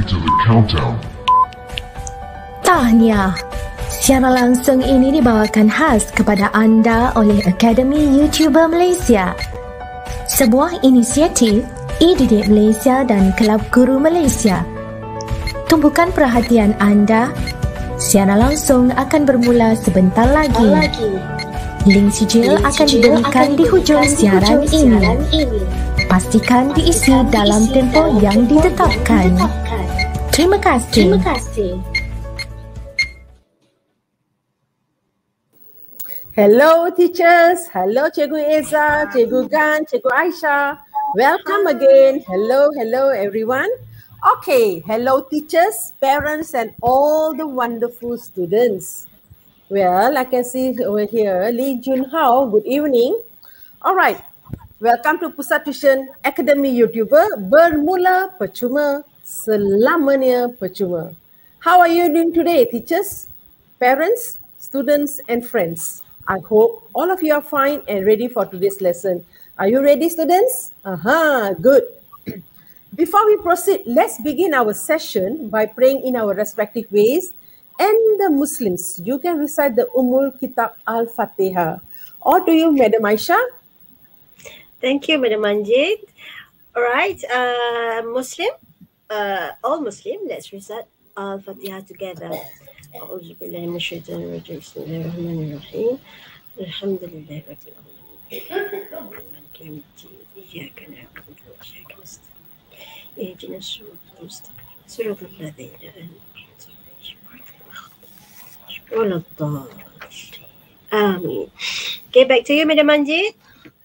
to the countdown. Tahniah! Siaran langsung ini dibawakan khas kepada anda oleh Akademi YouTuber Malaysia. Sebuah inisiatif E-Didik Malaysia dan Kelab Guru Malaysia. Tumpukan perhatian anda. Siaran langsung akan bermula sebentar lagi. Link sijil akan diberikan di hujung siaran ini. Pastikan diisi dalam tempoh yang ditetapkan. Terima kasih. Hello teachers, hello Cikgu Eza, Cikgu Gan, Cikgu Aisyah. Welcome again. Hello everyone. Okay, hello teachers, parents and all the wonderful students. Well, I can see over here, Lee Jun Hao, good evening. All right, welcome to Pusat Tuisyen Academy YouTuber. Bermula percuma, selamanya percuma. How are you doing today, teachers, parents, students and friends? I hope all of you are fine and ready for today's lesson. Are you ready, students? Good. Before we proceed, let's begin our session by praying in our respective ways. And the Muslims, you can recite the Kitab Al-Fatihah. Or to you, Madam Aisha. Thank you, Madam Manjit. All right, all Muslim, let's recite Al-Fatihah together. أعوذ بالله من الشيطان الرجيم بسم الله الرحمن الرحيم الحمد لله رب العالمين مالك يوم الدين إياك نعبد وإياك نستعين اهدنا الصراط المستقيم صراط الذين أنعمت عليهم غير المغضوب ولا الضالين آمين. Okay, back to you, Madam Manjit.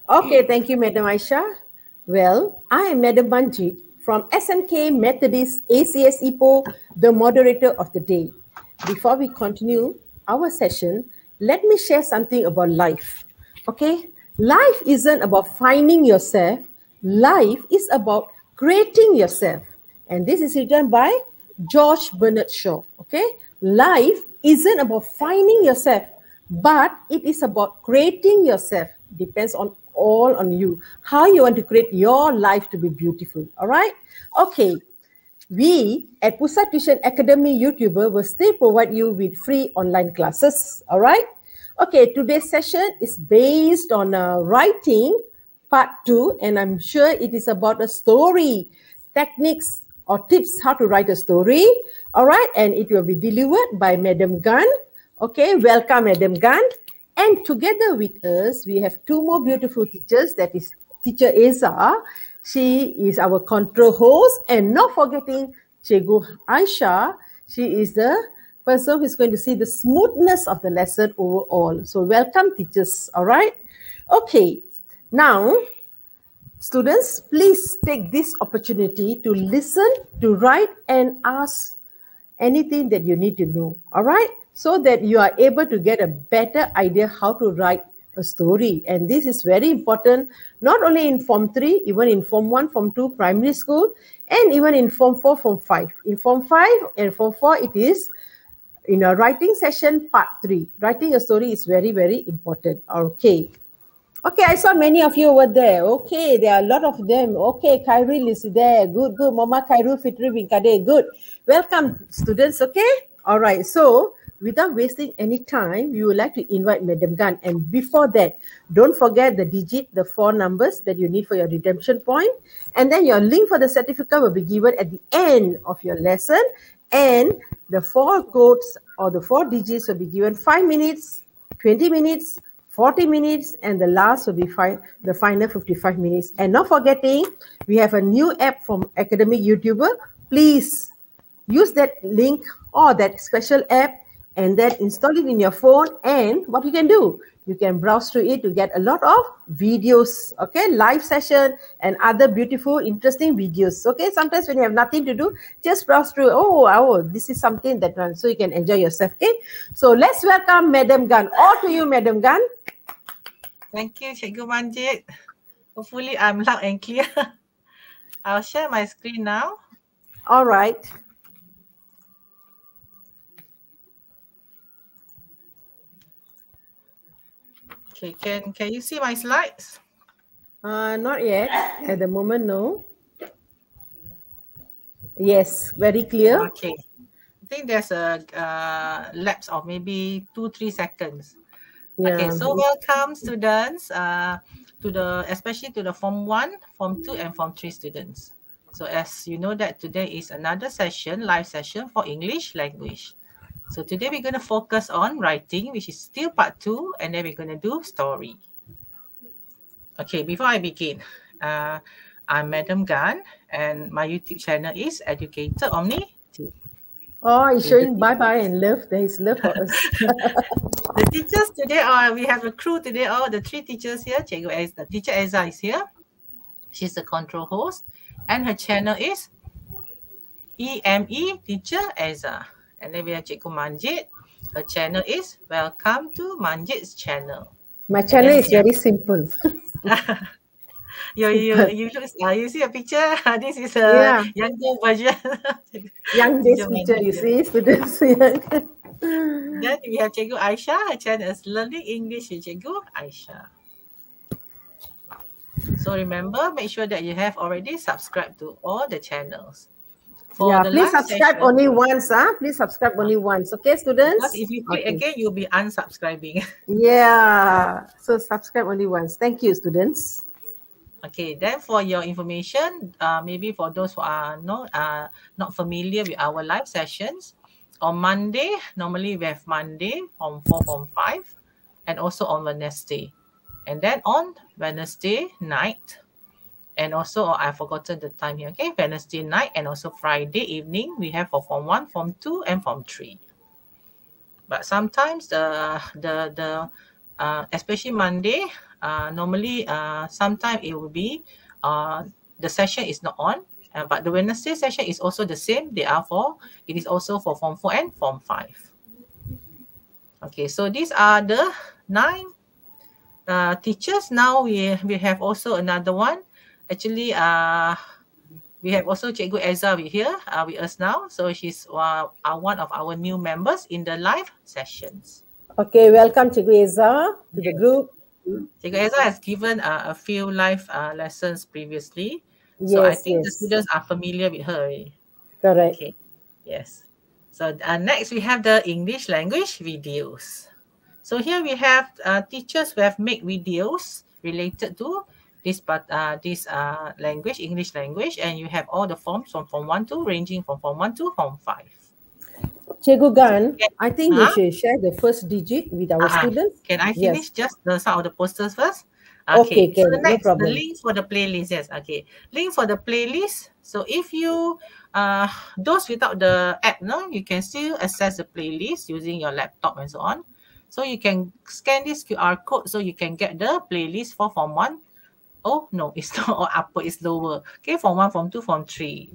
Okay, thank you, Madam Aisha. Well, I am Madam Manjit from SMK Methodist ACS Ipoh, the moderator of the day. Before we continue our session, let me share something about life. Okay, life isn't about finding yourself. Life is about creating yourself. And this is written by George Bernard Shaw. Okay, life isn't about finding yourself, but it is about creating yourself. Depends on all on you, how you want to create your life to be beautiful. All right, okay. We at Pusat Tuisyen Academy YouTuber will still provide you with free online classes. All right. Okay, today's session is based on writing part 2, and I'm sure it is about a story, techniques or tips how to write a story. All right, and it will be delivered by Madam Gan. Okay, welcome Madam Gan. And together with us, we have two more beautiful teachers. That is Teacher Eza. She is our control host, and not forgetting Cikgu Aisyah. She is the person who is going to see the smoothness of the lesson overall. So welcome teachers, all right? Okay, now students, please take this opportunity to listen, to write and ask anything that you need to know, all right? So that you are able to get a better idea how to write a story. And this is very important, not only in Form 3, even in Form 1, Form 2, primary school, and even in Form 4, Form 5. In Form 5 and Form 4, it is in a writing session, part 3. Writing a story is very, very important. Okay. Okay, I saw many of you over there. Okay, there are a lot of them. Okay, Khairul is there. Good. Mama Khairul Fitri bin Kadir. Good. Welcome, students. Okay. All right. So, without wasting any time, we would like to invite Madam Gan. And before that, don't forget the 4 numbers that you need for your redemption point. And then your link for the certificate will be given at the end of your lesson. And the 4 codes or the 4 digits will be given 5 minutes, 20 minutes, 40 minutes, and the last will be the final 55 minutes. And not forgetting, we have a new app from Academic YouTuber. Please use that link or that special app and then install it in your phone. And what you can do, you can browse through it to get a lot of videos, okay, live session and other beautiful, interesting videos. Okay, sometimes when you have nothing to do, just browse through. Oh, this is something that runs, so you can enjoy yourself. Okay, so let's welcome Madam Gan. All to you, Madam Gan. Thank you, Cikgu Manjit. Hopefully, I'm loud and clear. I'll share my screen now. All right. Okay, can you see my slides? Not yet. At the moment, no. Yes, very clear. Okay. I think there's a lapse of maybe 2-3 seconds. Okay, Yeah. so welcome students especially to the Form 1, Form 2 and Form 3 students. So as you know that today is another session, live session for English language. So today we're going to focus on writing, which is still part 2, and then we're going to do story. Okay, before I begin, I'm Madam Gan and my YouTube channel is Educator Omni. Oh, he's showing bye-bye and love. There is love for us. The teachers today we have a crew today, the 3 teachers here. Cikgu Eza, Teacher Eza is here. She's the control host and her channel is EME Teacher Eza. And then we have Cikgu Manjit. Her channel is Welcome to Manjit's channel. My channel is very simple. You look, you see a picture? This is a younger version. Young days picture, you see, students. Then we have Cikgu Aisha. Her channel is Learning English with Cikgu Aisha. So remember, make sure that you have already subscribed to all the channels. Please subscribe only once. Please subscribe only once. Okay, students? Because if you click again, you'll be unsubscribing. Yeah. So subscribe only once. Thank you, students. Okay, then for your information, maybe for those who are not familiar with our live sessions, on Monday, normally we have Monday Form 4, Form 5, and also on Wednesday. And then on Wednesday night, and also, I've forgotten the time here, okay, Wednesday night and also Friday evening, we have for Form 1, Form 2, and Form 3. But sometimes especially Monday, normally sometimes it will be the session is not on, but the Wednesday session is also the same. It is also for Form 4 and Form 5. Okay, so these are the 9 teachers. Now we have also another one. Actually, we have also Cikgu Eza with us now. So she's one of our new members in the live sessions. Okay, welcome Cikgu Eza to the group. Cikgu Eza has given a few live lessons previously. So I think the students are familiar with her already. Correct. Okay, yes. So next we have the English language videos. So here we have teachers who have made videos related to this language, English language, and you have all the forms from Form 1 to ranging from Form 1 to Form 5. Cikgu Gan, I think you should share the first digit with our students. Can I finish just some of the posters first? Okay, so the next, no problem. the link for the playlist, yes, okay. Link for the playlist. So if you, those without the app, you can still access the playlist using your laptop and so on. So you can scan this QR code so you can get the playlist for Form 1. Oh, no, it's not all upper, it's lower. Okay, Form 1, Form 2, Form 3.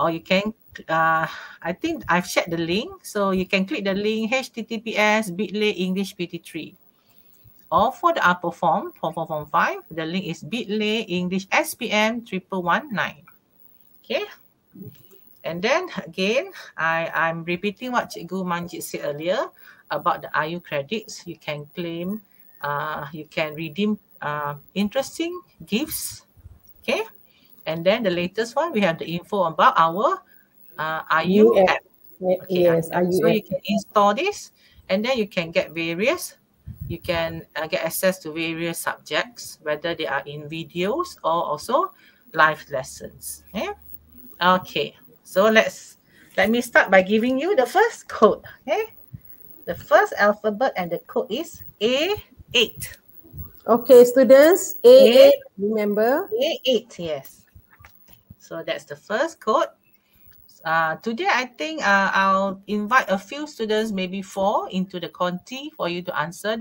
Or you can, I think I've shared the link. So you can click the link https://bit.ly English PT3. Or for the upper form, Form 4, Form 5, the link is bit.ly English SPM 1119. Okay. And then again, I'm repeating what Cikgu Manjit said earlier about the IU credits. You can claim, you can redeem interesting gifts. Okay. And then the latest one, we have the info about our IU app. Okay, yes, IU so app. you can install this and then you can get you can get access to various subjects, whether they are in videos or also live lessons. Okay. Okay. So let me start by giving you the first code. Okay. The first alphabet and the code is A8. Okay, students, A8, remember? A8, yes. So that's the first code. Today, I think I'll invite a few students, maybe 4, into the Conti for you to answer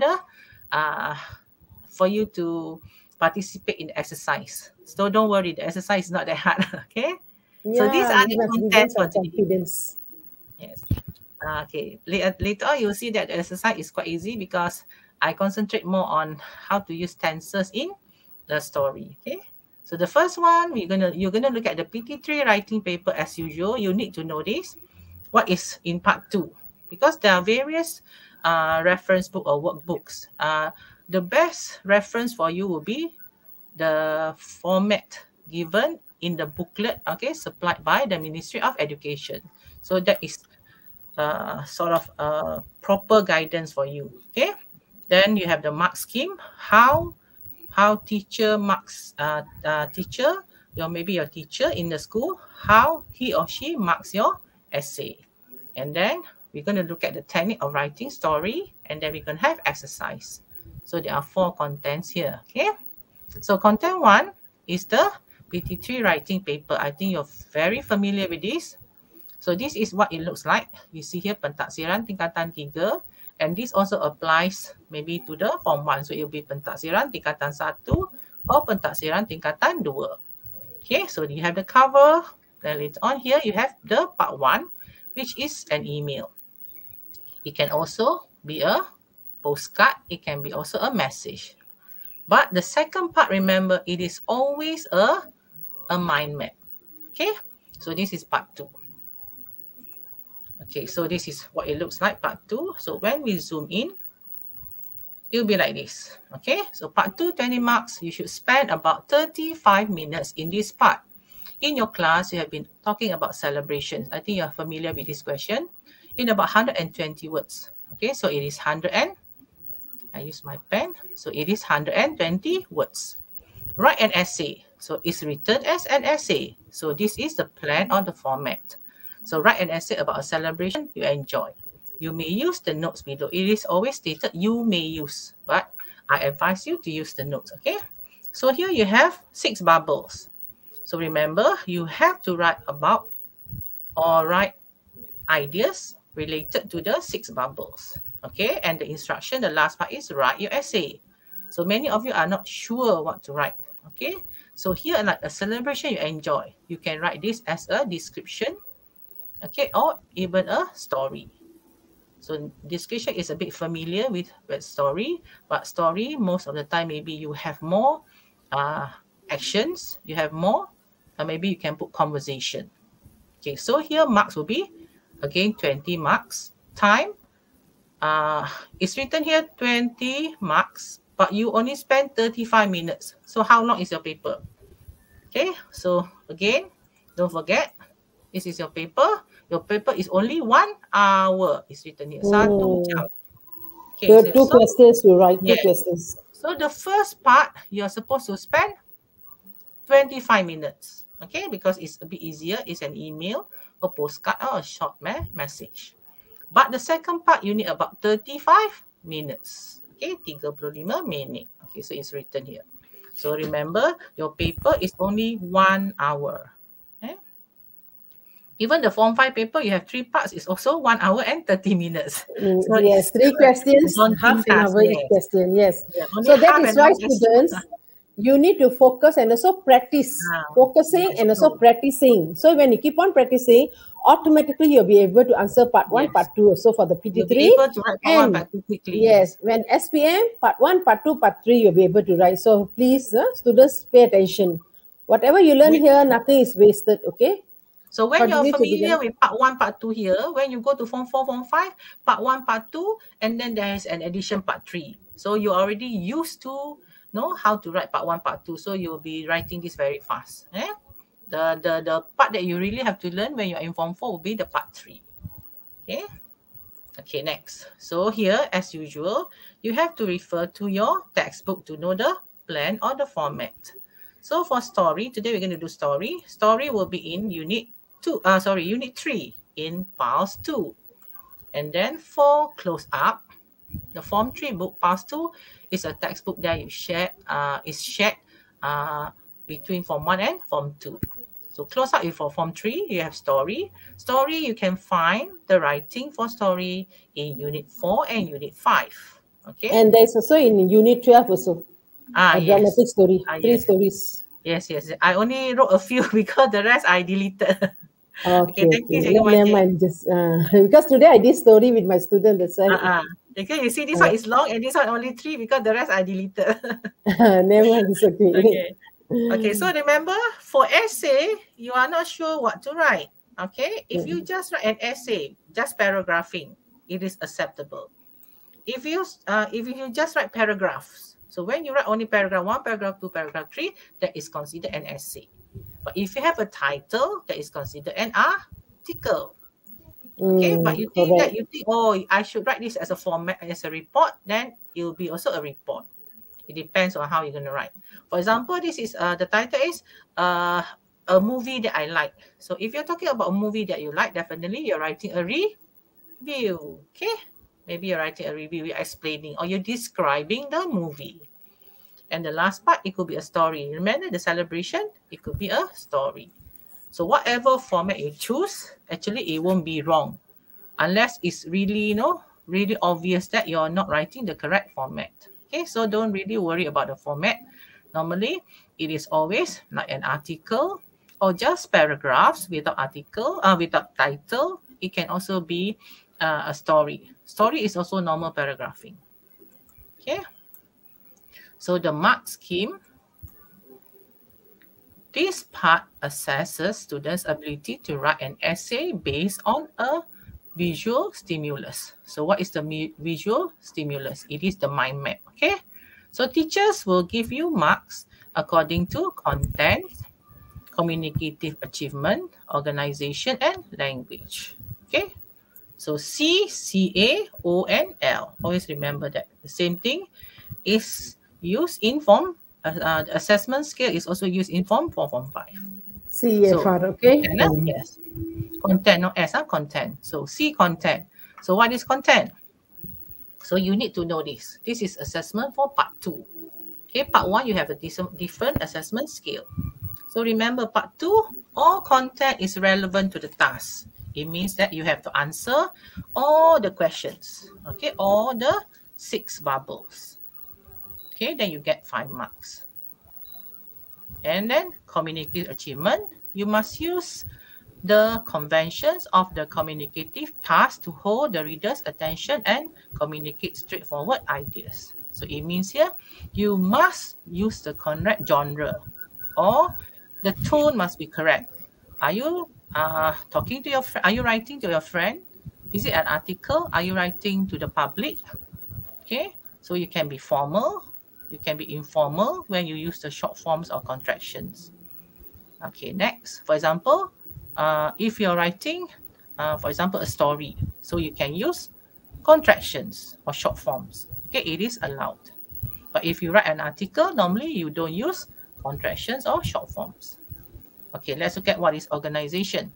for you to participate in the exercise. So don't worry, the exercise is not that hard. Okay. Yeah, so these are the contents for today. Confidence. Yes. Okay. Later on, you'll see that the exercise is quite easy because I concentrate more on how to use tenses in the story. Okay. So the first one, you're gonna look at the PT3 writing paper as usual. You need to know this. What is in part 2? Because there are various reference book or workbooks. The best reference for you will be the format given in the booklet, okay, supplied by the Ministry of Education. So that is sort of proper guidance for you, okay? Then you have the mark scheme, how teacher marks teacher, maybe your teacher in the school, how he or she marks your essay. And then we're going to look at the technique of writing story, and then we're going to have exercise. So there are 4 contents here, okay? So content 1 is the PT3 writing paper. I think you're very familiar with this. So this is what it looks like. You see here pentaksiran tingkatan 3, and this also applies maybe to the form 1. So it will be pentaksiran tingkatan 1 or pentaksiran tingkatan 2. Okay, so you have the cover. Then later on here, you have the part 1, which is an email. It can also be a postcard. It can be also a message. But the second part, remember, it is always a mind map. Okay, so this is part 2. Okay, so this is what it looks like, part 2. So when we zoom in, it will be like this. Okay, so part 2, 20 marks. You should spend about 35 minutes in this part. In your class, you have been talking about celebrations. I think you're familiar with this question. In about 120 words. Okay, so it is 100 and, I use my pen. So it is 120 words. Write an essay. So it's written as an essay. So this is the plan or the format. So write an essay about a celebration you enjoy. You may use the notes below. It is always stated you may use, but I advise you to use the notes, okay? So here you have 6 bubbles. So remember, you have to write about or write ideas related to the 6 bubbles, okay? And the instruction, the last part is write your essay. So many of you are not sure what to write, okay? So here, like a celebration you enjoy, you can write this as a description, okay, or even a story. So description is a bit familiar with story, but story, most of the time, maybe you have more actions, you have more, maybe you can put conversation. Okay, so here marks will be, again, 20 marks. Time, it's written here 20 marks, but you only spend 35 minutes. So how long is your paper? Okay, so again, don't forget, this is your paper. Your paper is only 1 hour. It's written here. 1 jam. Okay, there are 2 questions you write, 2 yes. questions. So the first part, you're supposed to spend 25 minutes. Okay, because it's a bit easier. It's an email, a postcard, or a short message. But the second part, you need about 35 minutes. Okay, 35 minit. Okay, so it's written here. So remember, your paper is only 1 hour. Okay? Even the Form 5 paper, you have 3 parts. It's also 1 hour and 30 minutes. So yes, 3 questions, half an hour each question. Yes. Yeah, so that is why, students, you need to focus and also practice. Focusing and also practicing. So when you keep on practicing, automatically you'll be able to answer part 1, part 2 also for the PT3. You'll be able to write part 1, part 2 quickly. Yes, when SPM, part 1, part 2, part 3, you'll be able to write. So please, students, pay attention. Whatever you learn here, nothing is wasted, okay? So when you're familiar with part 1, part 2 here, when you go to Form 4, Form 5, part 1, part 2, and then there is an addition part 3. So you're already used to know how to write part 1, part 2. So you'll be writing this very fast. The part that you really have to learn when you're in Form 4 will be the part 3. Okay? Okay, next. So here, as usual, you have to refer to your textbook to know the plan or the format. So for story, today we're going to do story. Story will be in Unit 3 in Pulse 2. And then for close up, the Form 3 book, Pulse 2, is a textbook that you shared, between Form 1 and Form 2. So close up is for Form 3, you have story. Story, you can find the writing for story in Unit 4 and Unit 5. Okay. And there's also in Unit 12 also. A dramatic story, 3 stories. Yes. I only wrote a few because the rest I deleted. Okay, thank you. Never mind, just because today I did story with my student. That's why. Okay, you see this one is long and this one only 3 because the rest I deleted. Never mind, it's okay. Okay, so remember, for essay, you are not sure what to write. Okay, if you just write an essay, just paragraphing, it is acceptable. If you just write paragraphs, so when you write only paragraph 1, paragraph 2, paragraph 3, that is considered an essay. But if you have a title, that is considered an article. Okay, but you think that oh, I should write this as a format, as a report, then it will be also a report. It depends on how you're going to write. For example, this is the title is a movie that I like. So if you're talking about a movie that you like, definitely you're writing a review. Okay, maybe you're writing a review, you're explaining or you're describing the movie. And the last part, it could be a story. Remember the celebration? It could be a story. So whatever format you choose, actually it won't be wrong, unless it's really, really obvious that you're not writing the correct format. Okay, so don't really worry about the format. Normally, it is always like an article or just paragraphs without article, without title. It can also be a story. Story is also normal paragraphing. Okay. So the mark scheme, this part assesses students' ability to write an essay based on a visual stimulus. So what is the visual stimulus? It is the mind map, okay? So teachers will give you marks according to content, communicative achievement, organization, and language, okay? So C, C-A, O-N-L. Always remember that. The same thing is used in form, the assessment scale is also used in form 4, form 5. CFR, okay? Yes. Content, not S, content. So C, content. So what is content? So you need to know this. This is assessment for part 2. Okay, part 1, you have a different assessment scale. So remember, part 2, all content is relevant to the task. It means that you have to answer all the questions. Okay, all the 6 bubbles. Okay, then you get 5 marks. And then communicative achievement, you must use the conventions of the communicative task to hold the reader's attention and communicate straightforward ideas. So it means here, you must use the correct genre or the tone must be correct. Are you talking to your friend? Are you writing to your friend? Is it an article? Are you writing to the public? Okay, so you can be formal. You can be informal when you use the short forms or contractions. Okay, next. For example, if you're writing, for example, a story, so you can use contractions or short forms. Okay, it is allowed. But if you write an article, normally you don't use contractions or short forms. Okay, let's look at what is organization.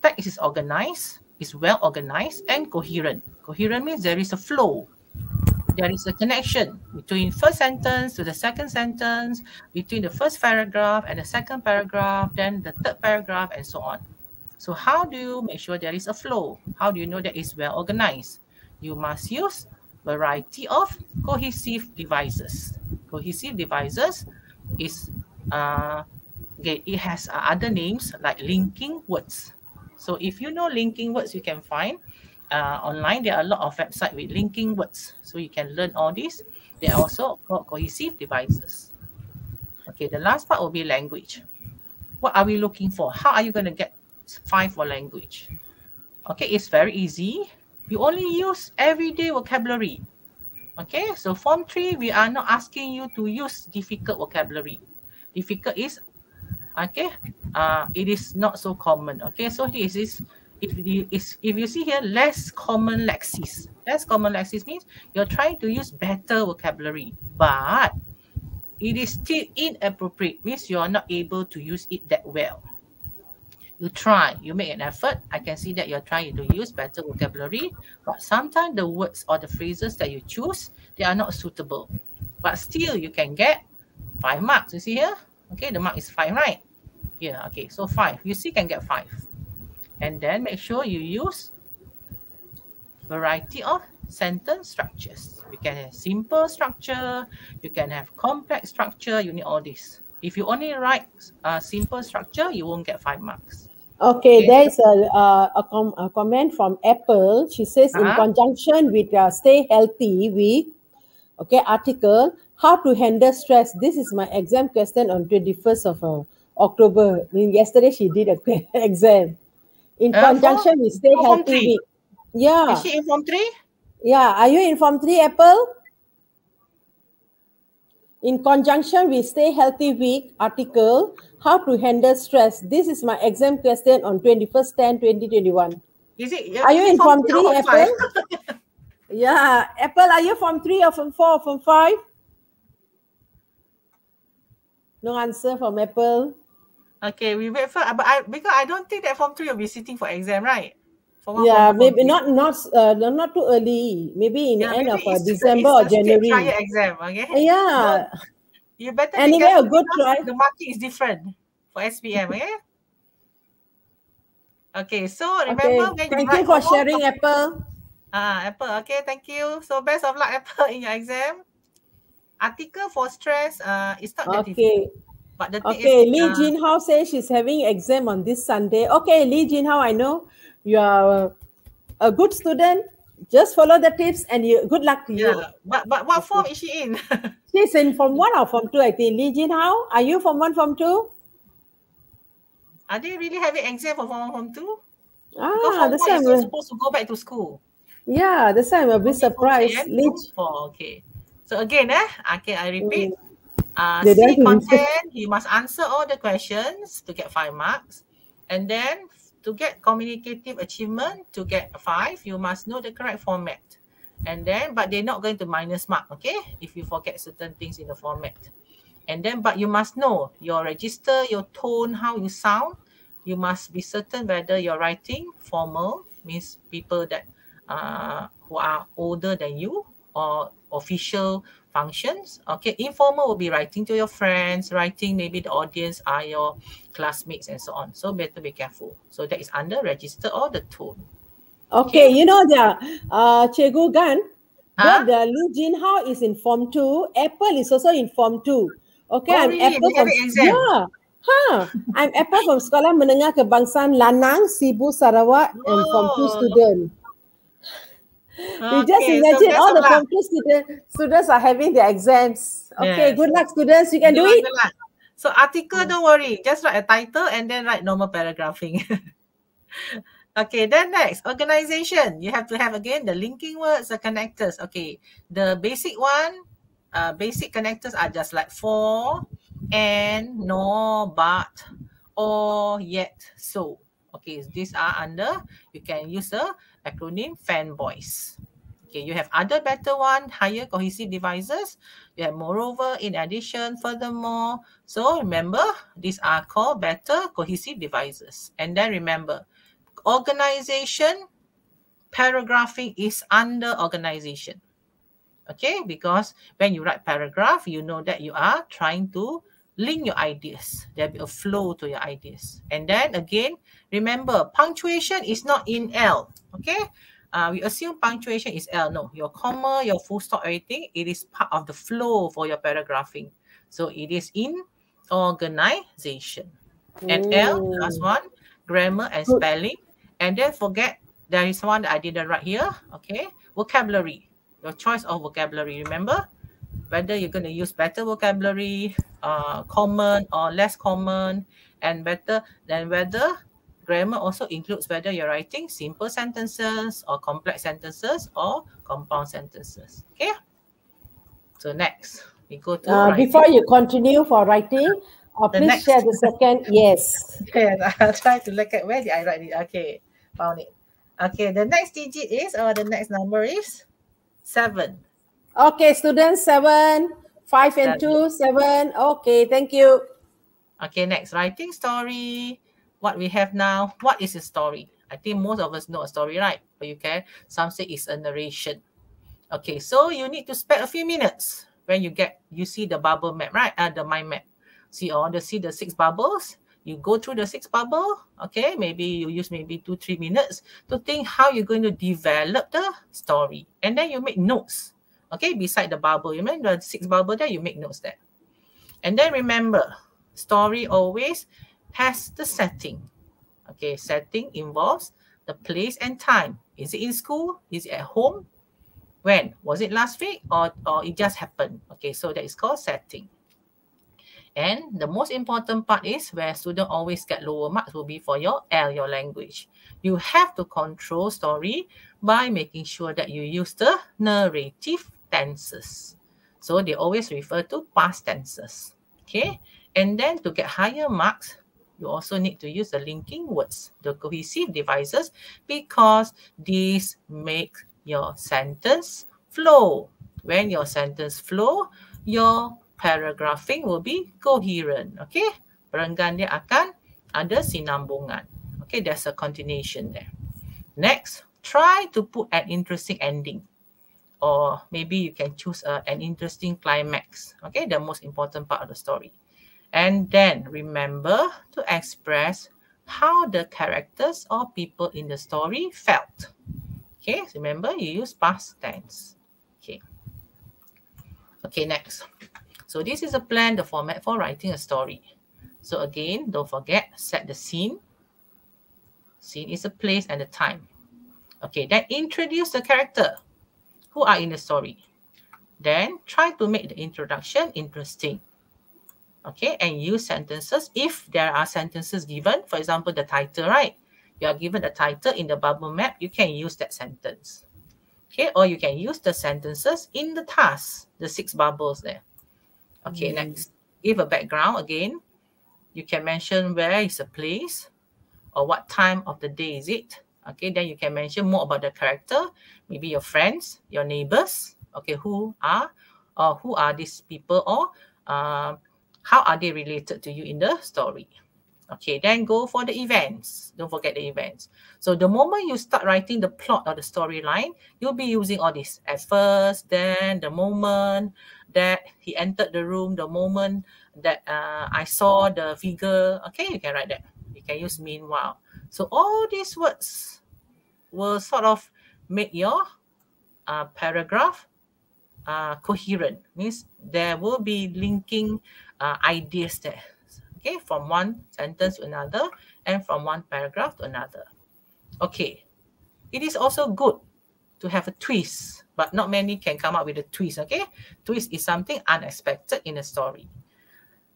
Text is organized, is well organized and coherent. Coherent means there is a flow. There is a connection between first sentence to the second sentence, between the first paragraph and the second paragraph, then the third paragraph, and so on. So how do you make sure there is a flow? How do you know that it's well organized? You must use variety of cohesive devices. Cohesive devices is, it has other names like linking words. So if you know linking words, you can find online, there are a lot of websites with linking words. So you can learn all this. They are also called cohesive devices. Okay, the last part will be language. What are we looking for? How are you going to get 5 for language? Okay, it's very easy. You only use everyday vocabulary. Okay, so form 3, we are not asking you to use difficult vocabulary. Difficult is, okay, it is not so common. Okay, so this is, if you see here, less common lexis. Less common lexis means you're trying to use better vocabulary, but it is still inappropriate, means you are not able to use it that well. You try, you make an effort. I can see that you're trying to use better vocabulary, but sometimes the words or the phrases that you choose, they are not suitable. But still, you can get 5 marks. You see here? Okay, the mark is 5, right? Yeah, okay, so 5. You see, can get 5. And then make sure you use variety of sentence structures. You can have simple structure, you can have complex structure, you need all this. If you only write a simple structure, you won't get 5 marks. Okay, there is a comment from Apple. She says, in conjunction with Stay Healthy Week, okay, article, how to handle stress. This is my exam question on 21st of October. I mean, yesterday she did an exam. In conjunction with Stay Healthy Week. Yeah. Is she in form 3? Yeah. Are you in form 3, Apple? In conjunction with Stay Healthy Week article, How to Handle Stress. This is my exam question on 21st/10/2021. Is it? Are you in Form 3, or Apple? 5? Yeah, Apple, are you Form 3 or Form 4 or Form 5? No answer from Apple. Okay, we wait for, because I don't think that Form 3 will be sitting for exam, right? Yeah, maybe not too early. Maybe in the end of December or January. Trial exam, okay? Yeah. No, you better anyway, a good try. The marking is different for SPM, okay? Okay, so remember when thank you for sharing, Apple. Apple, okay, thank you. So best of luck, Apple, in your exam. Article for stress is not that difficult. But the thing is, Lee Jin Hao says she's having exam on this Sunday. Okay, Lee Jin Hao, I know you are a good student. Just follow the tips and good luck to you. But what form is she in? She's in Form 1 or Form 2, I think. Lee Jin Hao, are you Form 1, Form 2? Are they really having exam for Form 1, Form 2? That's why I'm supposed to go back to school. Yeah, that's why I'm a bit surprised. Okay. So again, okay, I repeat. See content, you must answer all the questions to get 5 marks. And then to get communicative achievement, to get 5, you must know the correct format. And then, but they're not going to minus mark, okay? If you forget certain things in the format. And then, but you must know your register, your tone, how you sound. You must be certain whether you're writing formal, means people that who are older than you, or official functions. Okay, informal will be writing to your friends, writing maybe the audience are your classmates and so on. So better be careful. So that is under register or the tone. Okay, you know the Cikgu Gan, but the Lee Jin Hao is in Form 2. Apple is also in Form 2. Okay, I'm really? Apple from I'm Apple from Sekolah Menengah Kebangsaan Lanang, Sibu, Sarawak, and Form 2 student. You just imagine all the Form 2 students are having their exams. Okay, good luck, students. You can do it. Good luck. So article, don't worry. Just write a title and then write normal paragraphing. Okay, then next, organization. You have to have, again, the linking words, the connectors. Okay, the basic one, basic connectors are just like for, and, no, but, or, yet, so. Okay, these are under, you can use the acronym fanboys. Okay, you have other better one, higher cohesive devices. You have moreover, in addition, furthermore. So remember, these are called better cohesive devices. And then remember, organization, paragraphing is under organization. Okay, because when you write paragraph, you know that you are trying to link your ideas. There'll be a flow to your ideas. And then again, remember, punctuation is not in L. Okay, we assume punctuation is L. No, your comma, your full stop, everything, it is part of the flow for your paragraphing. So it is in organization. And L, last one, grammar and spelling. And then forget, there is one that I didn't write here. Okay, vocabulary, your choice of vocabulary. Remember, whether you're going to use better vocabulary, common or less common, and better than whether grammar also includes whether you're writing simple sentences or complex sentences or compound sentences. Okay. So next, we go to writing. Before you continue for writing, please share the second. Yes. Yes, I'll try to look at where did I write it. Okay, found it. Okay, the next digit is, or the next number is 7. Okay, students, 7, 5 and 2, 7. Okay, thank you. Okay, next, writing story. What we have now, what is a story? I think most of us know a story, right? But you can, some say it's a narration. Okay, so you need to spend a few minutes when you see the bubble map, right? The mind map. See the 6 bubbles. You go through the 6 bubble. Okay, maybe you use maybe 2-3 minutes to think how you're going to develop the story. And then you make notes. Okay, beside the bubble. You remember the 6 bubble there, you make notes there. And then remember, story always has the setting. Okay, setting involves the place and time. Is it in school? Is it at home? When? Was it last week or it just happened? Okay, so that is called setting. And the most important part is where students always get lower marks will be for your L, your language. You have to control story by making sure that you use the narrative tenses. So they always refer to past tenses. Okay. And then to get higher marks, you also need to use the linking words, the cohesive devices, because these make your sentence flow. When your sentence flow, your paragraphing will be coherent. Okay. Perenggan dia akan ada sinambungan. Okay, there's a continuation there. Next, try to put an interesting ending. Or maybe you can choose an interesting climax. Okay, the most important part of the story. And then remember to express how the characters or people in the story felt. Okay, so remember you use past tense. Okay. Okay, next. So this is a plan, the format for writing a story. So again, don't forget, set the scene. Scene is a place and a time. Okay, then introduce the character who are in the story. Then try to make the introduction interesting. Okay, and use sentences if there are sentences given. For example, the title, right? You are given the title in the bubble map, you can use that sentence. Okay, or you can use the sentences in the task, the 6 bubbles there. Okay, next, give a background again. You can mention where is the place or what time of the day is it. Okay, then you can mention more about the character, maybe your friends, your neighbors. Okay, who are these people, or how are they related to you in the story? Okay, then go for the events. Don't forget the events. So the moment you start writing the plot or the storyline, you'll be using all this. At first, then, the moment that he entered the room, the moment that I saw the figure. Okay, you can write that. You can use meanwhile. So all these words will sort of make your paragraph coherent. Means there will be linking ideas there. Okay, from one sentence to another and from one paragraph to another. Okay, it is also good to have a twist, but not many can come up with a twist. Okay, twist is something unexpected in a story.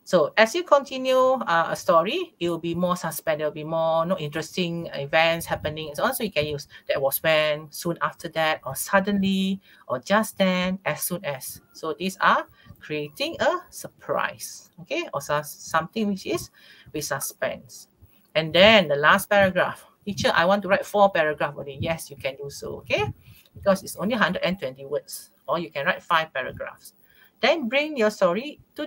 So as you continue a story, it will be more suspense. There will be more interesting events happening and so on. So you can use that was when, soon after that, or suddenly, or just then, as soon as. So these are creating a surprise, okay, or something which is with suspense. And then the last paragraph. Teacher, I want to write 4 paragraphs only. Yes, you can do so, okay, because it's only 120 words, or you can write 5 paragraphs. Then bring your story to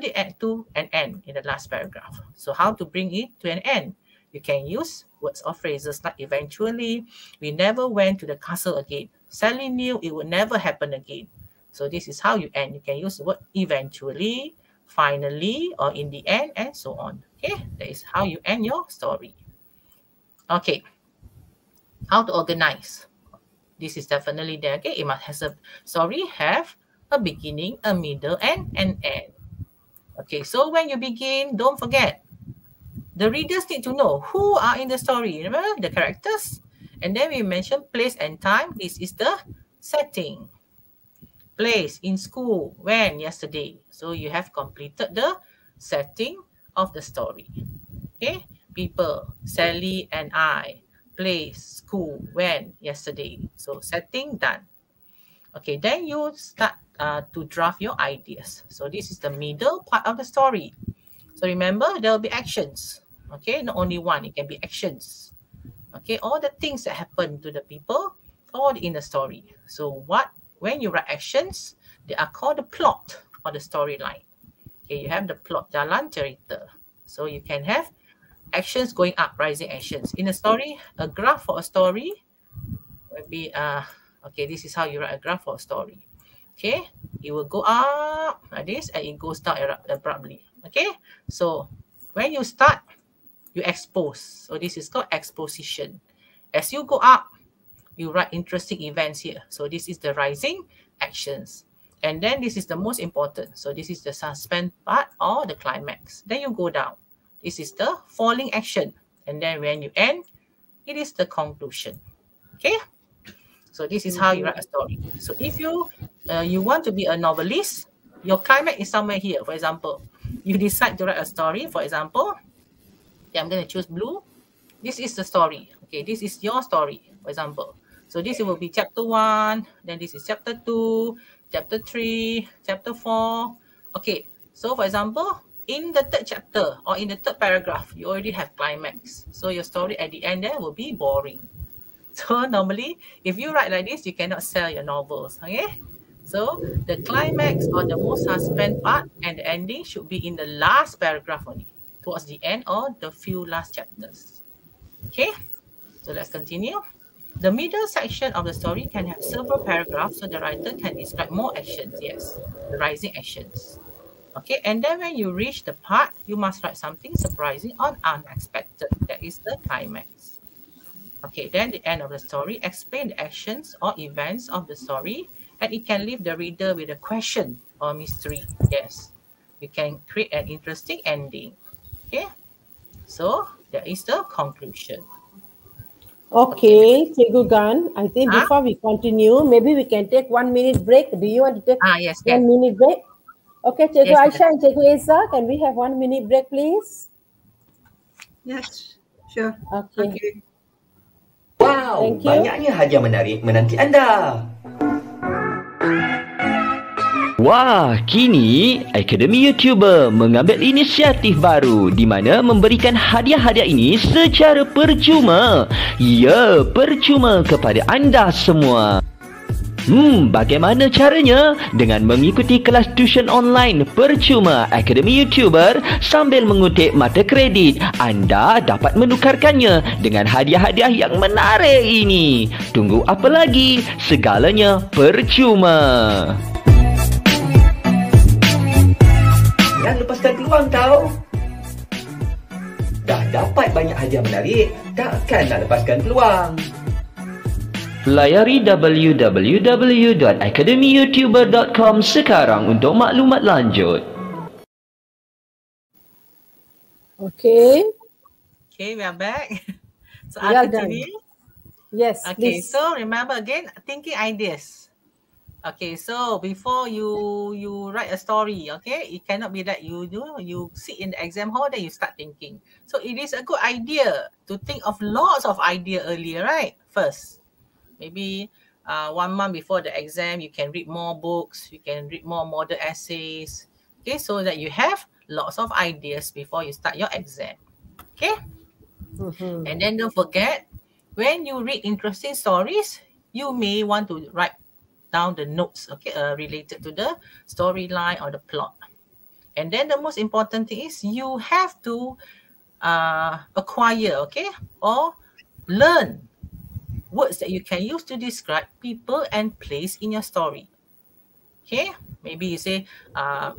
an end in the last paragraph. So how to bring it to an end? You can use words or phrases like eventually, we never went to the castle again. Sally knew it would never happen again. So this is how you end. You can use the word eventually, finally, or in the end, and so on. Okay, that is how you end your story. Okay, how to organize? This is definitely there. Okay, it must have a story have a beginning, a middle, and an end. Okay, so when you begin, don't forget, the readers need to know who are in the story. Remember the characters? And then we mention place and time. This is the setting. Place, in school, when, yesterday. So you have completed the setting of the story. Okay, people, Sally and I. Place, school, when, yesterday. So setting, done. Okay, then you start to draft your ideas. So this is the middle part of the story. So remember, there will be actions. Okay, not only one, it can be actions. Okay, all the things that happen to the people or in the story. So when you write actions, they are called the plot or the storyline. Okay, you have the plot, jalan cerita. So you can have actions going up, rising actions. In a story, a graph for a story will be, okay, this is how you write a graph for a story. Okay, it will go up like this and it goes down abruptly. Okay, so when you start, you expose. So this is called exposition. As you go up, you write interesting events here. So this is the rising actions. And then this is the most important. So this is the suspense part or the climax. Then you go down. This is the falling action. And then when you end, it is the conclusion. Okay? So this is how you write a story. So if you want to be a novelist, your climax is somewhere here. For example, you decide to write a story. For example, I'm going to choose blue. This is the story. Okay, this is your story, for example. So this will be chapter 1, then this is chapter 2, chapter 3, chapter 4. Okay, so for example, in the third chapter or in the third paragraph, you already have climax. So your story at the end there will be boring. So normally, if you write like this, you cannot sell your novels, okay? So the climax or the most suspense part and the ending should be in the last paragraph only, towards the end or the few last chapters. Okay, so let's continue. The middle section of the story can have several paragraphs so the writer can describe more actions, yes, the rising actions. Okay, and then when you reach the part, you must write something surprising or unexpected. That is the climax. Okay, then the end of the story, explain the actions or events of the story, and it can leave the reader with a question or mystery. Yes, you can create an interesting ending. Okay, so that is the conclusion. Okay, Cikgu Gan, I think before we continue, maybe we can take 1 minute break. Do you want to take yes, 1 minute break? Okay, Cikgu Yes, Aisha and Cikgu Esa, can we have 1 minute break, please? Yes, sure. Okay. Wow, Thank you. banyaknya hadiah menarik menanti anda. Wah, kini Akademi YouTuber mengambil inisiatif baru di mana memberikan hadiah-hadiah ini secara percuma. Ya, percuma kepada anda semua. Bagaimana caranya? Dengan mengikuti kelas tuition online percuma Akademi YouTuber sambil mengutip mata kredit, anda dapat menukarkannya dengan hadiah-hadiah yang menarik ini. Tunggu apa lagi? Segalanya percuma. Jangan lepaskan peluang tau. Dah dapat banyak hadiah menarik, takkan nak lepaskan peluang. Layari www.academyyoutuber.com sekarang untuk maklumat lanjut. Okay. Okay, we are back. So We are I'll continue. Yes, Okay, please. so remember again, thinking ideas. Okay, so before you write a story, okay, it cannot be that you sit in the exam hall then you start thinking. So it is a good idea to think of lots of idea earlier, right? First, maybe 1 month before the exam, you can read more books, you can read more model essays, okay, so that you have lots of ideas before you start your exam, okay? And then don't forget, when you read interesting stories, you may want to write down the notes, okay, related to the storyline or the plot. And then the most important thing is you have to acquire, okay, or learn words that you can use to describe people and place in your story. Okay, maybe you say,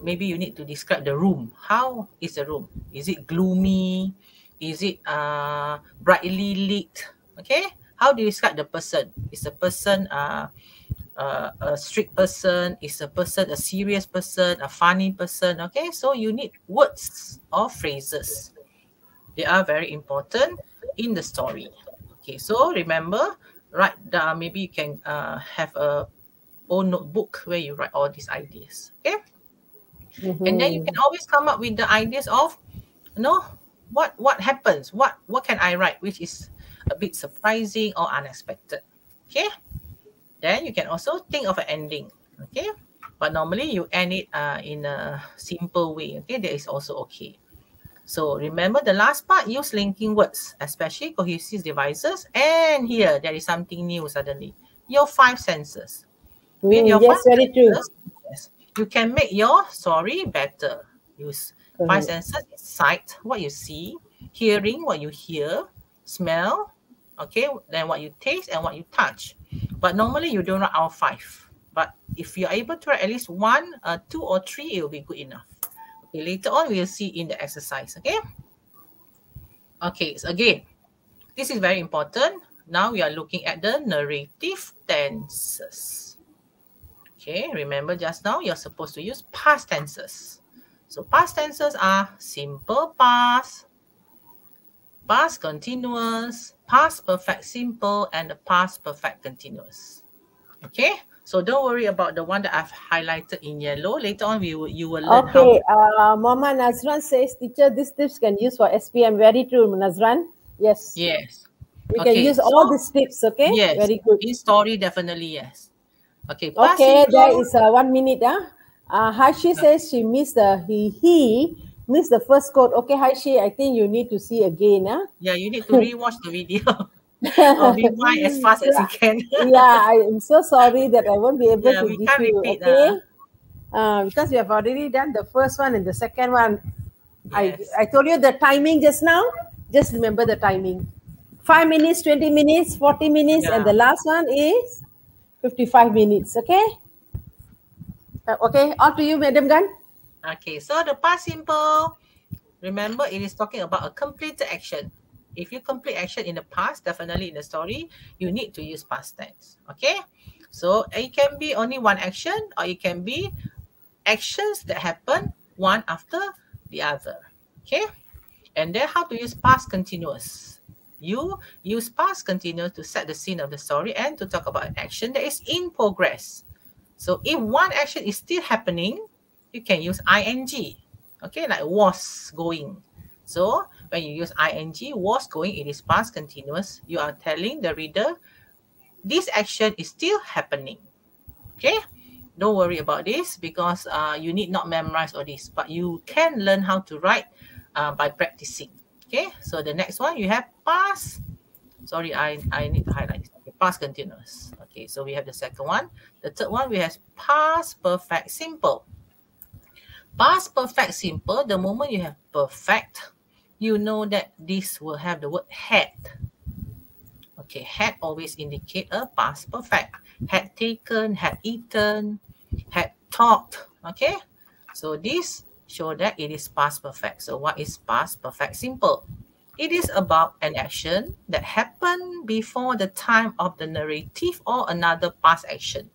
maybe you need to describe the room. How is the room? Is it gloomy? Is it brightly lit? Okay, how do you describe the person? Is the person a strict person? Is a person a serious person? A funny person? Okay, so you need words or phrases. They are very important in the story. Okay, so remember, write down, maybe you can have a own notebook where you write all these ideas. Okay, and then you can always come up with the ideas of, what happens, what can I write which is a bit surprising or unexpected. Okay, then you can also think of an ending. Okay, but normally you end it in a simple way. Okay, that is also okay. So remember the last part, use linking words, especially cohesive devices. And here, there is something new suddenly. Your 5 senses. With your Yes, very true. yes, you can make your story better. Use 5 senses: sight, what you see; hearing, what you hear; smell, okay, then what you taste and what you touch. But normally you don't write all 5. But if you're able to write at least 1, 2, or 3, it will be good enough. Okay, later on we'll see in the exercise. Okay, so again, this is very important. Now we are looking at the narrative tenses. Okay, remember just now you're supposed to use past tenses. So past tenses are simple past, past continuous, past perfect simple, and the past perfect continuous. Okay, so don't worry about the one that I've highlighted in yellow. Later on, you will learn how. Okay, Mama Nazran says, teacher, these tips can use for SPM. Very true, Nazran. Yes. Yes. We can use all these tips, okay? Yes. Very good. In story, definitely yes. Okay, past Okay, simple. there is 1 minute. Haishi says she missed he missed the first quote. Okay, Haishi, I think you need to see again. Yeah, you need to rewatch the video or rewind as fast as you can. Yeah, I'm so sorry that I won't be able Yeah, to we give can't you. repeat. Okay, because we have already done the first one and the second one. Yes. I told you the timing just now. Just remember the timing. 5 minutes, 20 minutes, 40 minutes, and the last one is 55 minutes. Okay. Okay, on to you, Madam Gan. Okay, so the past simple, remember it is talking about a completed action. If you complete action in the past, definitely in the story, you need to use past tense. Okay, so it can be only one action or it can be actions that happen one after the other. Okay, and then how to use past continuous. You use past continuous to set the scene of the story and to talk about an action that is in progress. So if one action is still happening, you can use ing. Okay, like was going. So when you use ing, was going, it is past continuous. You are telling the reader this action is still happening. Okay, don't worry about this because you need not memorize all this, but you can learn how to write by practicing. Okay, so the next one you have past. Sorry, I need to highlight this. Okay, past continuous. Okay, so we have the second one. The third one we have past perfect simple. Past perfect simple, the moment you have perfect, you know that this will have the word had. Okay, had always indicate a past perfect. Had taken, had eaten, had talked. Okay, so this show that it is past perfect. So what is past perfect simple? It is about an action that happened before the time of the narrative or another past action.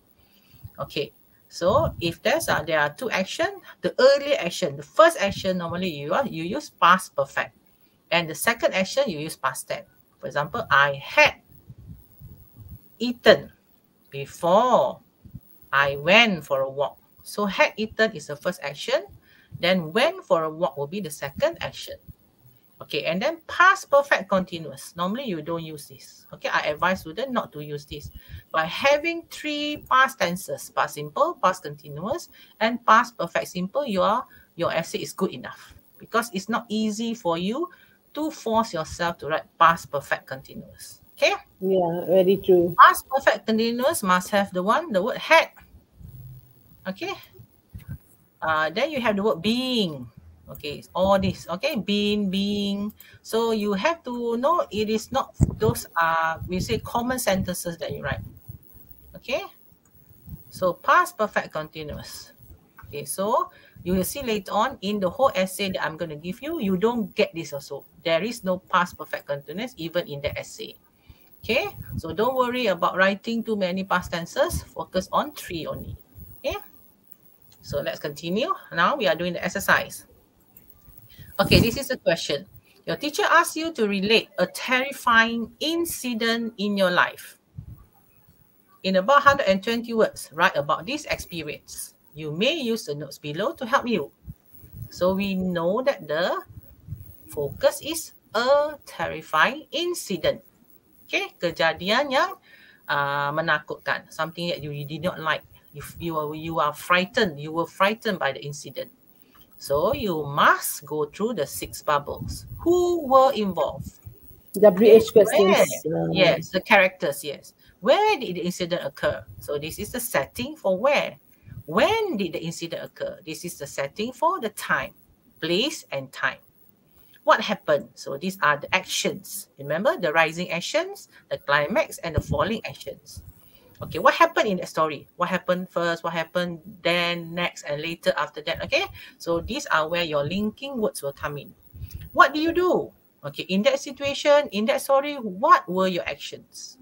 Okay, so if there are two actions, the earlier action, the first action normally you use past perfect, and the second action you use past tense. For example, I had eaten before I went for a walk. So had eaten is the first action, then went for a walk will be the second action. Okay, and then past perfect continuous. Normally you don't use this. Okay, I advise students not to use this. By having three past tenses, past simple, past continuous, and past perfect simple, your essay is good enough. Because it's not easy for you to force yourself to write past perfect continuous. Okay? Yeah, very true. Past perfect continuous must have the word had. Okay? Then you have the word being. Okay, all this. Okay, being. So you have to know it is not those we say common sentences that you write. Okay, so past perfect continuous. Okay, so you will see later on in the whole essay that I'm going to give you, you don't get this also. There is no past perfect continuous even in the essay. Okay, so don't worry about writing too many past tenses. Focus on three only. Okay, so let's continue. Now we are doing the exercise. Okay, this is a question. Your teacher asks you to relate a terrifying incident in your life. In about 120 words, write about this experience. You may use the notes below to help you. So we know that the focus is a terrifying incident. Okay, kejadian yang menakutkan, something that you did not like. If you are frightened, you were frightened by the incident. So you must go through the 6 bubbles. Who were involved? WH questions. Yes, the characters, yes. Where did the incident occur? So this is the setting for where. When did the incident occur? This is the setting for the time, place, and time. What happened? So these are the actions. Remember the rising actions, the climax, and the falling actions. Okay, what happened in that story? What happened first? What happened then, next, and later after that? Okay, so these are where your linking words will come in. What do you do? Okay, in that situation, in that story, what were your actions?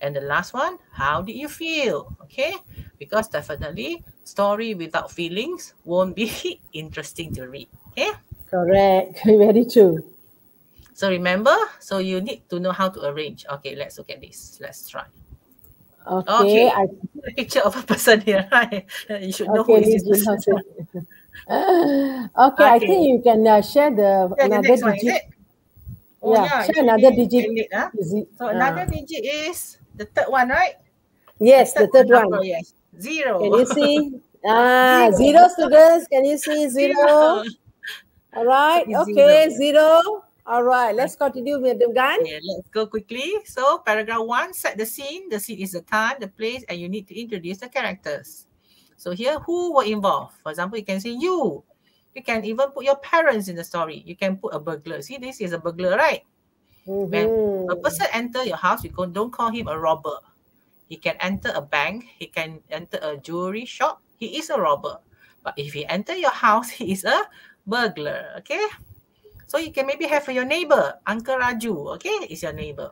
And the last one, how did you feel? Okay, because definitely story without feelings won't be interesting to read. Okay, correct. Very true. So remember, so you need to know how to arrange. Okay, let's look at this. Let's try. Okay, I see a picture of a person here, right? You should know who is this person. Okay, I think you can share another the digit. One, oh, yeah, share another digit. So another digit is the third one, right? Yes, the third one. Yes, Zero. Can you see? Zero students. Can you see zero? All right. Okay, zero. All right. Let's continue, Madam Gan. Yeah, let's go quickly. So paragraph 1, set the scene. The scene is the time, the place, and you need to introduce the characters. So here, who were involved? For example, you can say you. You can even put your parents in the story. You can put a burglar. See, this is a burglar, right? When a person enter your house, you don't call him a robber. He can enter a bank. He can enter a jewelry shop. He is a robber. But if he enter your house, he is a burglar. Okay. So you can maybe have your neighbor, Uncle Raju. Okay, is your neighbor.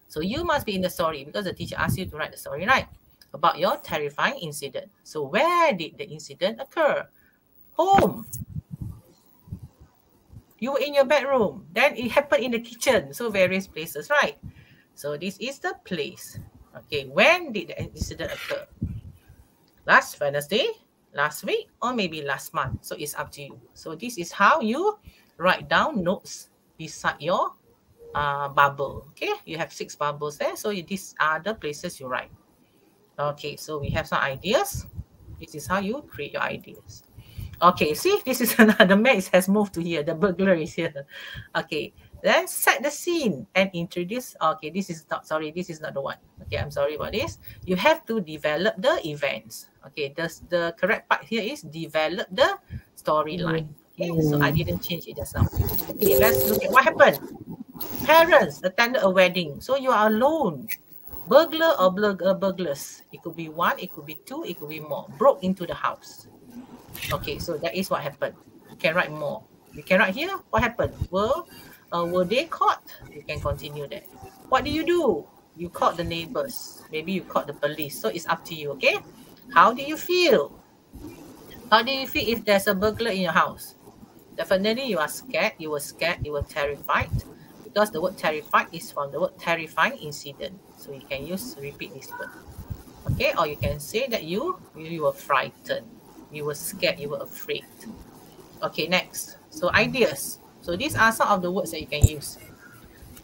So you must be in the story because the teacher asked you to write the story, right? About your terrifying incident. So where did the incident occur? Home. You were in your bedroom. Then it happened in the kitchen. So various places, right? So this is the place. Okay, when did the incident occur? Last Wednesday, last week, or maybe last month. So it's up to you. So this is how you write down notes beside your bubble. Okay, you have 6 bubbles there. So these are the places you write. Okay, so we have some ideas. This is how you create your ideas. Okay, see, this is another max has moved to here. The burglar is here. Okay, then set the scene and introduce. Okay, this is not the one. Okay, I'm sorry about this. You have to develop the events. Okay, the correct part here is develop the storyline. Okay, so I didn't change it just now. Okay, let's look at what happened. Parents attended a wedding. So you are alone. Burglar or burglars. It could be 1, it could be 2, it could be more. Broke into the house. Okay, so that is what happened. You can write more. You can write here, what happened? Were they caught? You can continue that. What do? You caught the neighbors. Maybe you caught the police. So it's up to you, okay? How do you feel? How do you feel if there's a burglar in your house? Definitely you are scared. You were scared. You were terrified. Because the word terrified is from the word terrifying incident. So you can repeat this word. Okay, or you can say that you were frightened. You were scared, you were afraid. Okay, next. So ideas. So these are some of the words that you can use.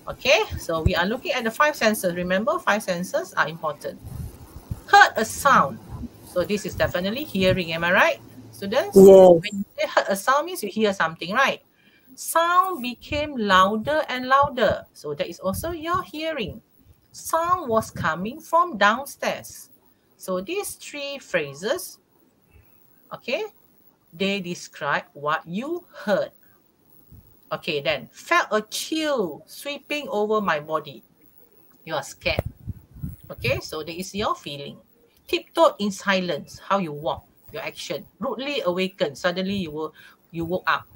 Okay, so we are looking at the 5 senses. Remember, 5 senses are important. Heard a sound. So this is definitely hearing, am I right? Students? Yes. When you say heard a sound means you hear something, right? Sound became louder and louder. So that is also your hearing. Sound was coming from downstairs. So these 3 phrases, okay, they describe what you heard. Okay, then felt a chill sweeping over my body. You are scared. Okay, so that is your feeling. Tiptoed in silence, how you walk, your action. Rudely awakened, suddenly you woke up.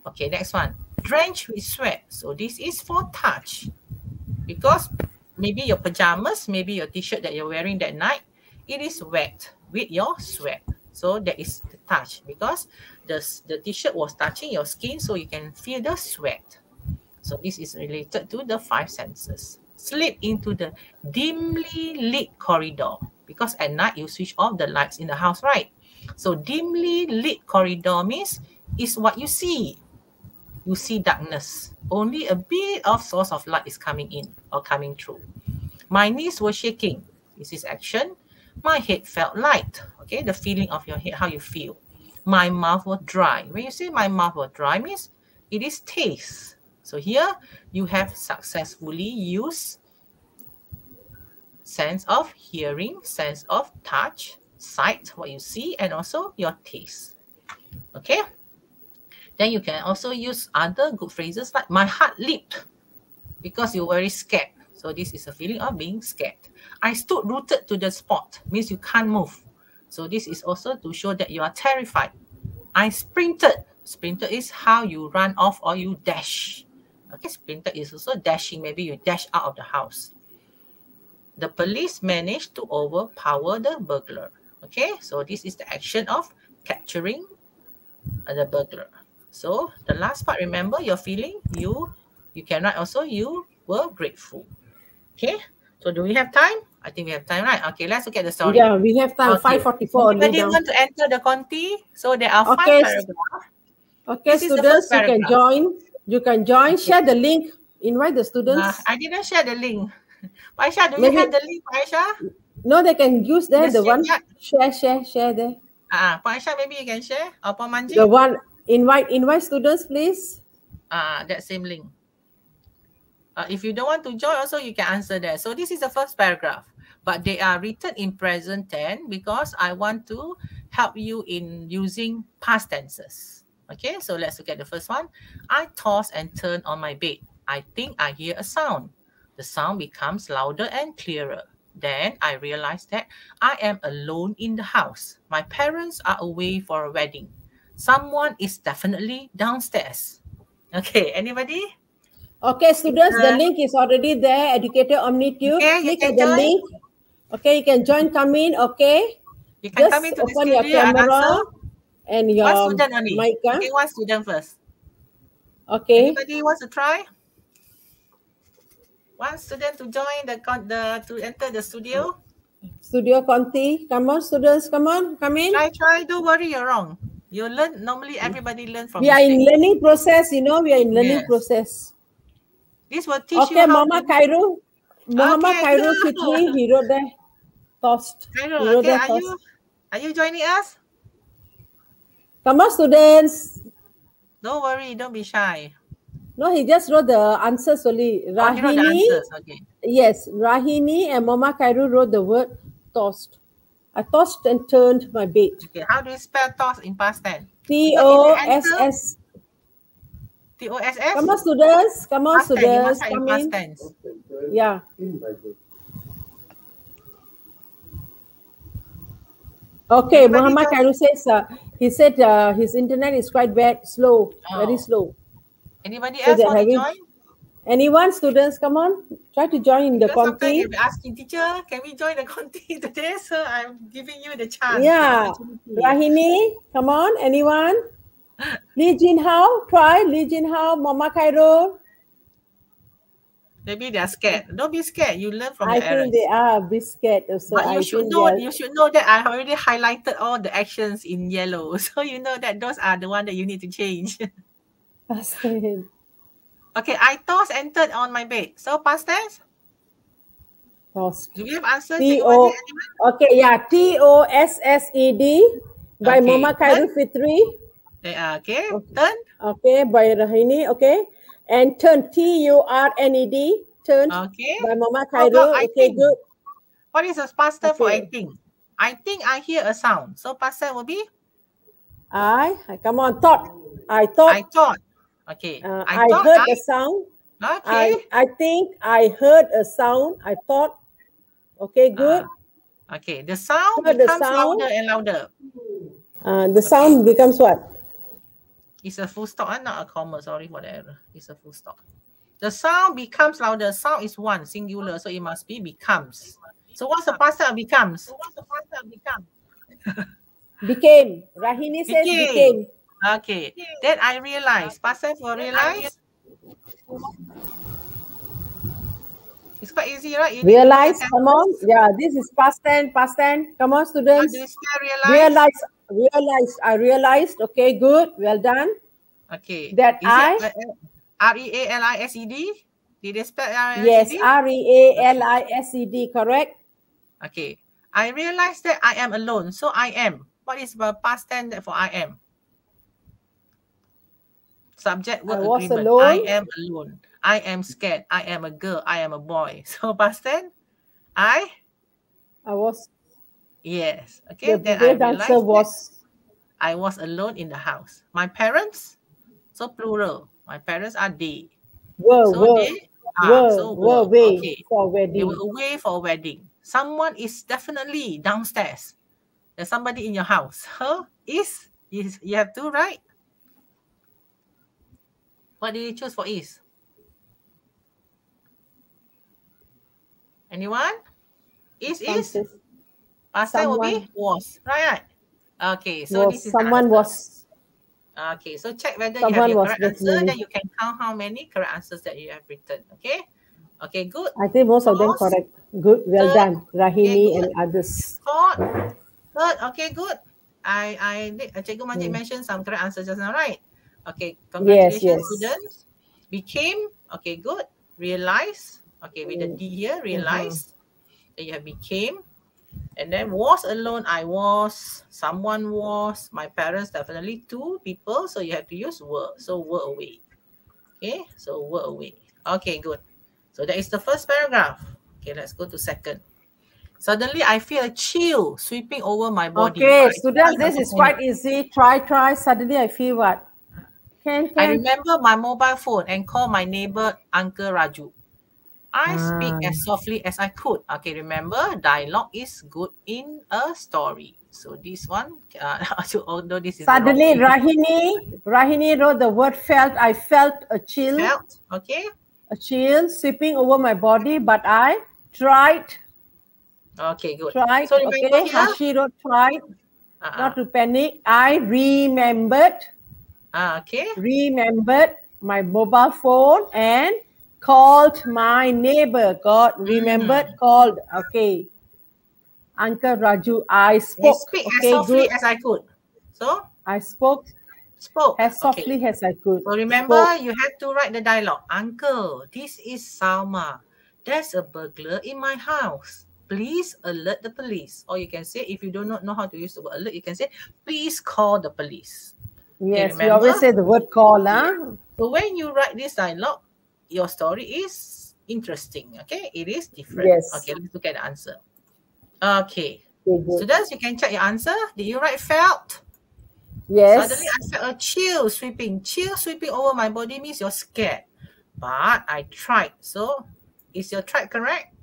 Okay, next one. Drenched with sweat. So this is for touch. Because maybe your pajamas, maybe your t-shirt that you're wearing that night, it is wet with your sweat. So that is the touch because the t-shirt was touching your skin, so you can feel the sweat. So this is related to the 5 senses. Slip into the dimly lit corridor because at night you switch off the lights in the house, right? So dimly lit corridor means is what you see. You see darkness. Only a bit of source of light is coming in or coming through. My knees were shaking. This is action. My head felt light. Okay, the feeling of your head, how you feel. My mouth was dry. When you say my mouth was dry means it is taste. So here you have successfully used sense of hearing, sense of touch, sight, what you see, and also your taste. Okay. Then you can also use other good phrases like my heart leaped because you're very scared. So this is a feeling of being scared. I stood rooted to the spot, means you can't move. So this is also to show that you are terrified. I sprinted. Sprinted is how you run off or you dash. Okay, sprinted is also dashing. Maybe you dash out of the house. The police managed to overpower the burglar. Okay, so this is the action of capturing the burglar. So the last part, remember your feeling. You can write also you were grateful. Okay, so do we have time? I think we have time, right? Okay, let's look at the story. Yeah, we have time. Okay. 5:44. Anybody want to enter the Conti? So there are 5 paragraphs. Okay, this students, you can join. Share the link. Invite the students. I didn't share the link. Aisha, do you have the link, Aisha? No, they can use there, Yes, the one, yeah. share there. Puan Aisyah, maybe you can share. Or Puan Manji? The one, invite students, please. That same link. If you don't want to join also, you can answer there. So this is the first paragraph, but they are written in present tense because I want to help you in using past tenses. Okay, so let's look at the first one. I toss and turn on my bed. I think I hear a sound. The sound becomes louder and clearer. Then I realize that I am alone in the house. My parents are away for a wedding. Someone is definitely downstairs. Okay, anybody? Okay, students, the link is already there. Educator OmniTube. Okay, click at the link. Okay, you can join, come in. Okay. You can just come into the open studio your camera and your one student only. mic. Okay, one student first. Okay. Anybody wants to try? One student to join to enter the studio. Studio Conti. Come on, students. Come on. Come in. Try. Don't worry, you're wrong. You learn. Normally, everybody learn from. We are in learning process. You know, we are in learning process. This will teach you how. Okay, Mama Khairul. Muhammad Khairul Fitri. He wrote there. Toast. Khairul, okay, are you joining us? Come on, students. Don't worry. Don't be shy. No, he just wrote the answers only. Rahini. He wrote the answers. Okay. Yes, Rahini and Mama Khairul wrote the word tossed. I tossed and turned my bed. Okay, how do you spell toss in past tense? T-O-S-S. T-O-S-S? Come on, students. Come on, students. Come in. Past tense. Yeah. Okay, Muhammad Khairul says, he said his internet is quite bad, slow, very slow. Anybody else want to join? Anyone, students, come on. Try to join in the Conti. Sometimes you'll be asking, teacher, can we join the Conti today? So I'm giving you the chance. Yeah. Rahini, come on. Anyone? Lee Jin Hao, try. Lee Jin Hao, Mama Khairul. Maybe they are scared. Don't be scared. You learn from the errors. I think they are a bit scared. So but you should know that I already highlighted all the actions in yellow. So you know that those are the one that you need to change. Okay, I tossed and turned on my bed. So past tense? Tossed. Do we have answers? Okay, yeah. T-O-S-S-E-D by Mama Khairul Fitri. Okay. Turn. Okay, by Rahini. Okay. And turn, T-U-R-N-E-D. Turn. Okay. By Mama Khairul. Okay, good. What is the past tense for I think? I think I hear a sound. So past tense will be? Come on, thought. I thought. Okay. I heard a sound. Okay. I think I heard a sound. I thought. Okay, good. Okay. The sound becomes louder and louder. The sound becomes what? It's a full stop, not a comma. Sorry for the error. It's a full stop. The sound becomes louder. Sound is one, singular. So it must be becomes. So what's the past tense of becomes? Became. Rahini says became. Okay. Then I realized. Past tense for realize. It's quite easy, right? Realize. Come on. Yeah, this is past tense. Come on, students. How do you spell realize? I realized. Okay, good. Well done. Okay. That R-E-A-L-I-S-E-D? Did they spell R-E-A-L-I-S-E-D? Yes, R-E-A-L-I-S-E-D. Correct. Okay. I realized that I am alone. So I am. What is the past tense for I am? Subject word agreement. Alone. I am alone. I am scared. I am a girl. I am a boy. So past tense? I was. Yes. Okay. The then I answer was. I was alone in the house. My parents. So plural. My parents are they. Were away for wedding. They were away for a wedding. Someone is definitely downstairs. There's somebody in your house. Is you have to, right? What did you choose for is? Anyone? Is? Past tense will be was. Right. Okay. So this is someone was. Okay. So check whether you have your correct answer. Then you can count how many correct answers that you have written. Okay. Okay. Good. I think most of them correct. Good. Well done, Rahini and others. Good. Okay. Good. Cikgu Manjit mentioned some correct answers just now, right? Okay. Congratulations, students. Became. Okay. Good. Realize. Okay. With the D here. Realize. Then you have became. And then was alone, I was, someone was, my parents definitely two people, so you have to use were. So were away. Okay, so were away. Okay, good. So that is the first paragraph. Okay, let's go to second. Suddenly I feel a chill sweeping over my body. Okay, students, this is quite easy. Try. Suddenly I feel what? I remember my mobile phone and call my neighbor Uncle Raju. I speak as softly as I could. Okay, remember, dialogue is good in a story. So this one, although this is suddenly Rahini wrote the word felt. I felt a chill. Felt, okay. A chill sweeping over my body, but I tried. Okay, good. Tried. So okay, Hashi wrote tried. Not to panic. I remembered. Okay. Remembered my mobile phone and called my neighbor. Remembered, called. Okay. Uncle Raju, I spoke. Speak as softly as I could. So? I spoke as softly as I could. So remember, you have to write the dialogue. Uncle, this is Salma. There's a burglar in my house. Please alert the police. Or you can say, if you do not know how to use the word alert, you can say, please call the police. Yes, we always say the word call. So when you write this dialogue, your story is interesting. Okay, it is different. Yes. Okay, let's look at the answer. Okay. Students, you can check your answer. Did you write felt? Yes. Suddenly I felt a chill sweeping. Chill sweeping over my body means you're scared. But I tried. So is your tried correct?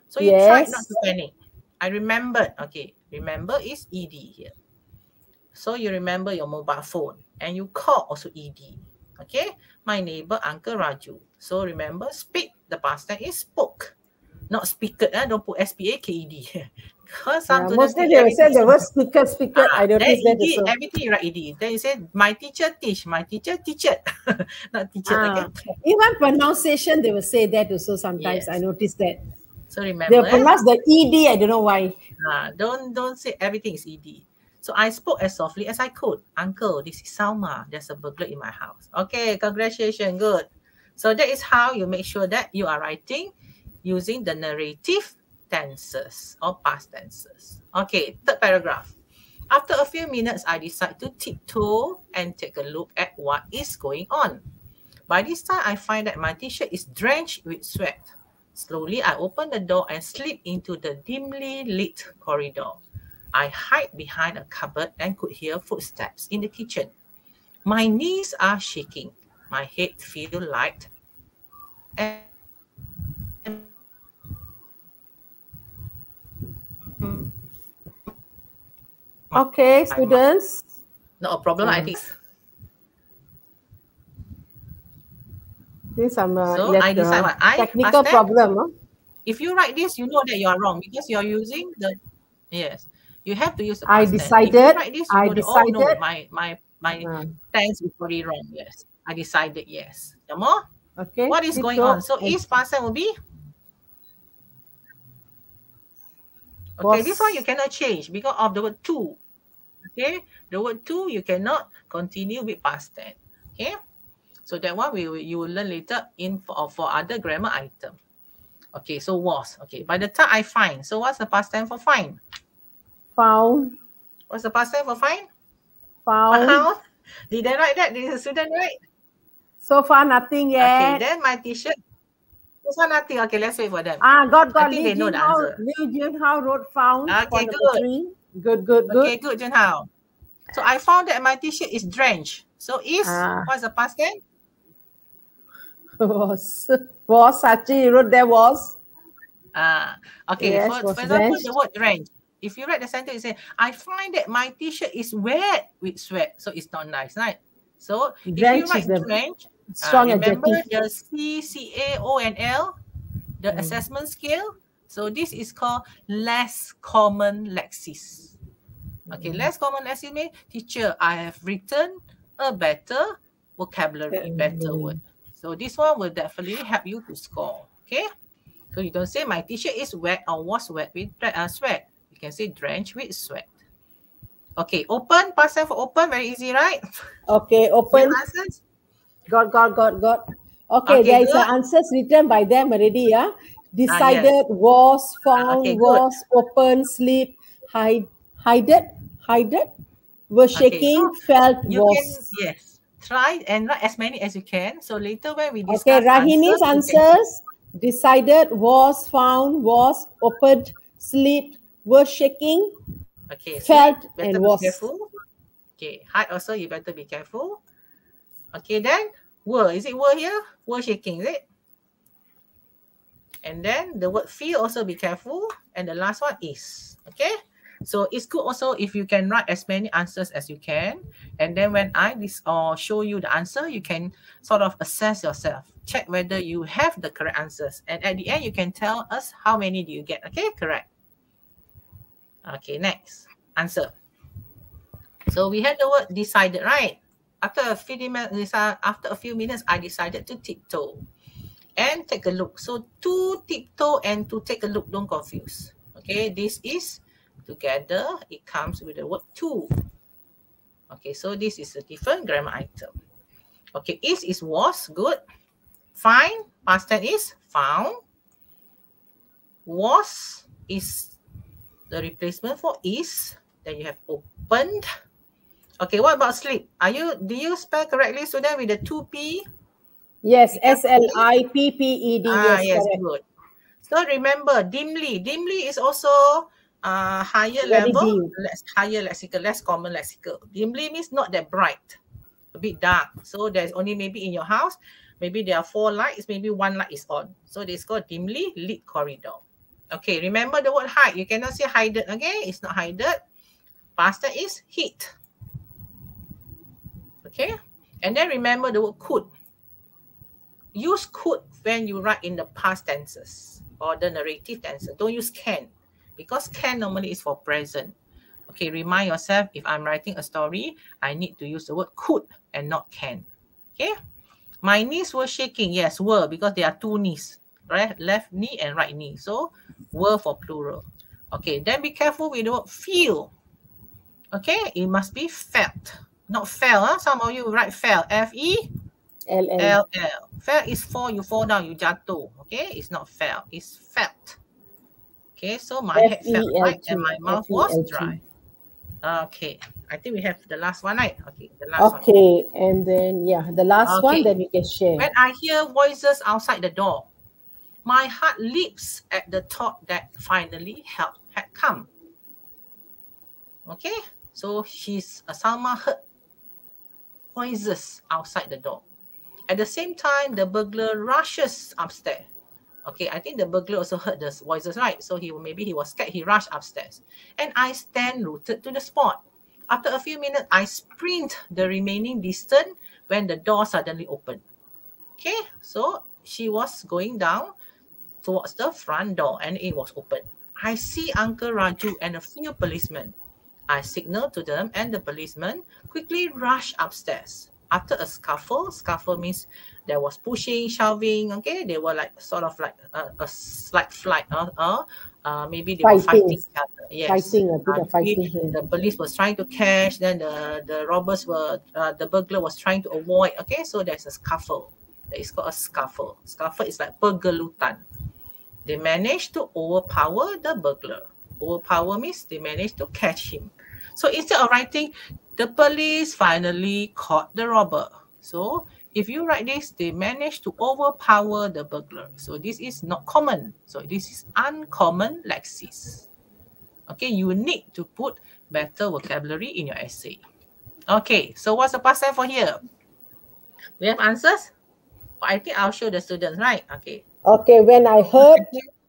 So you tried not to panic. I remembered. Okay. Remember is ED here. So you remember your mobile phone. And you call also ED. Okay. My neighbor, Uncle Raju. So remember, speak. The past tense is spoke. Not speaker. Don't put S-P-A-K-E-D. Because mostly they will say the word speaker. I don't think that ED, everything you write ED. Then you say, my teacher teach. My teacher teach it. Not teacher. Okay? Even pronunciation, they will say that also sometimes. I noticed that. So remember. They pronounce the ED. I don't know why. Don't say everything is ED. So I spoke as softly as I could. Uncle, this is Salma. There's a burglar in my house. Okay, congratulations. Good. So that is how you make sure that you are writing using the narrative tenses or past tenses. Okay, third paragraph. After a few minutes, I decide to tiptoe and take a look at what is going on. By this time, I find that my t-shirt is drenched with sweat. Slowly, I open the door and slip into the dimly lit corridor. I hide behind a cupboard and could hear footsteps in the kitchen. My knees are shaking. My head feels light. Okay, students. No problem, I think. This some so I decide what technical problem. Huh? If you write this, you know that you are wrong because you are using the You have to use the I past decided. If you write this, you I know decided. That, my tense is very wrong. Yes, I decided. Yes. Come on. Okay. What is going on? So is past tense will be. Okay, this one you cannot change because of the word to. Okay, the word to you cannot continue with past tense. Okay, so that one you will learn later in for other grammar item. Okay, so was. Okay, by the time I find. So what's the past tense for find? Found. What's the past tense for find? Found. Did I write that? Did the student write? So far nothing yet. Okay, then my t-shirt. This one nothing. Okay, let's wait for them. Got. I think they know the answer. Liu Junhao wrote found. Okay, good. Good. Okay, good, Junhao. So I found that my t-shirt is drenched. So is, what's the past tense? Was Sachi wrote there was. Okay, yes, for example, the word drenched. If you write the sentence, you say, I find that my t-shirt is wet with sweat. So it's not nice, right? So if you write drenched, remember the C-C-A-O-N-L, the assessment scale. So this is called less common lexis. Okay, less common lexis means, teacher, I have written a better vocabulary, better word. So this one will definitely help you to score. Okay, so you don't say my t-shirt is wet or was wet with sweat. You can say drenched with sweat. Okay, open, past tense for open, very easy, right? Okay, open. Got. Okay, there is answers written by them already. decided, was, found, okay, good. was, open, sleep, hided, were shaking, so felt, you was. can, yes, try and write as many as you can. So later when we discuss Okay, Rahini's answers, answers: decided, was, found, was, opened, sleep, were shaking, okay, felt, sleep, better and be was. careful. Okay, hide also, you better be careful. Okay, then were, is it were here? Were shaking, is it? And then the word feel also be careful. And the last one is. Okay. So it's good also if you can write as many answers as you can. And then when I show you the answer, you can sort of assess yourself. Check whether you have the correct answers. And at the end, you can tell us how many do you get. Okay, correct. Okay, next. Answer. So we had the word decided, right? After a few minutes, I decided to tiptoe and take a look. So to tiptoe and to take a look, don't confuse. Okay, this is together. It comes with the word to. Okay, so this is a different grammar item. Okay, is was, good. Find, past tense is found. Was is the replacement for is. Then you have opened. Okay, what about sleep? Do you spell correctly, student, with the 2P? Yes, SLIPPED. Yes, correct. good. So remember, dimly. Dimly is also higher Very level, dim. higher lexical, less common lexical. Dimly means not that bright, a bit dark. So there's only maybe in your house, maybe there are 4 lights, maybe 1 light is on. So it's called dimly lit corridor. Okay, remember the word hide. You cannot say hided, okay? It's not hided. Past tense is hid. Okay, and then remember the word could. Use could when you write in the past tenses or the narrative tenses. Don't use can, because can normally is for present. Okay, remind yourself, if I'm writing a story, I need to use the word could and not can. Okay, my knees were shaking. Yes, were, because there are 2 knees, right? Left knee and right knee. So were for plural. Okay, then be careful with the word feel. Okay, it must be felt, not fell. Huh? Some of you write fell, F-E-L-L. Fell is fall, you fall down, you jatuh. Okay, it's not fell, it's felt. Okay, so my head felt light and my mouth was dry. Okay, I think we have the last one, right? Okay, the last one. Okay, and then, yeah, the last one that we can share. When I hear voices outside the door, my heart leaps at the thought that finally help had come. Okay, so Salma heard voices outside the door. At the same time, the burglar rushes upstairs. Okay, I think the burglar also heard the voices, right? So maybe he was scared. He rushed upstairs. And I stand rooted to the spot. After a few minutes, I sprint the remaining distance when the door suddenly opened. Okay, so she was going down towards the front door and it was open. I see Uncle Raju and a few policemen. I signal to them and the policemen quickly rush upstairs. After a scuffle means there was pushing, shoving, okay? They were like sort of like a slight fight, maybe they were fighting each other. Yes. Fighting, a bit of fighting. The police was trying to catch, then the robbers were, the burglar was trying to avoid, okay? So there's a scuffle. That is called a scuffle. Scuffle is like pergelutan. They managed to overpower the burglar. Overpower means they managed to catch him. So instead of writing, the police finally caught the robber. So if you write this, they managed to overpower the burglar. So this is not common. So this is uncommon lexis. Okay, you need to put better vocabulary in your essay. Okay, so what's the past tense for here? We have answers? I think I'll show the students, right? Okay. Okay, when I heard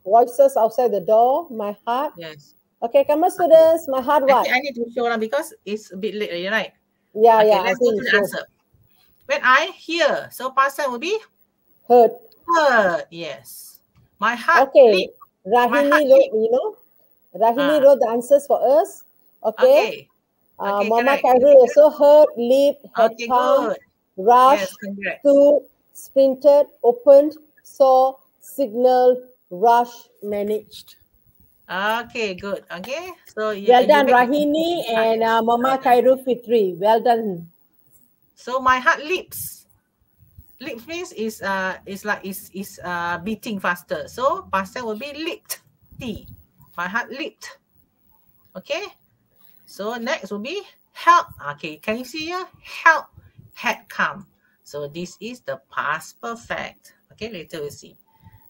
voices outside the door, my heart. Yes. Okay, come on, students. My heart what? I need to show them because it's a bit late already, right? Yeah, okay, yeah. Let's go to the answer. When I hear, so past tense will be? Heard. Heard, yes. My heart. Okay, Rahini wrote, you know, Rahini wrote the answers for us. Okay. Mama Khairul also heard, leaped, had come, good. rushed, Yes, stood, sprinted, opened, saw, signaled, rushed, managed. Okay, good. Okay, so well done, Rahini and Mama Khairul Fitri. Well done. So my heart leaps. Leap means is beating faster. So past tense will be leaped. T. My heart leaped. Okay. So next will be help. Okay, can you see here? Help had come. So this is the past perfect. Okay, later we'll see.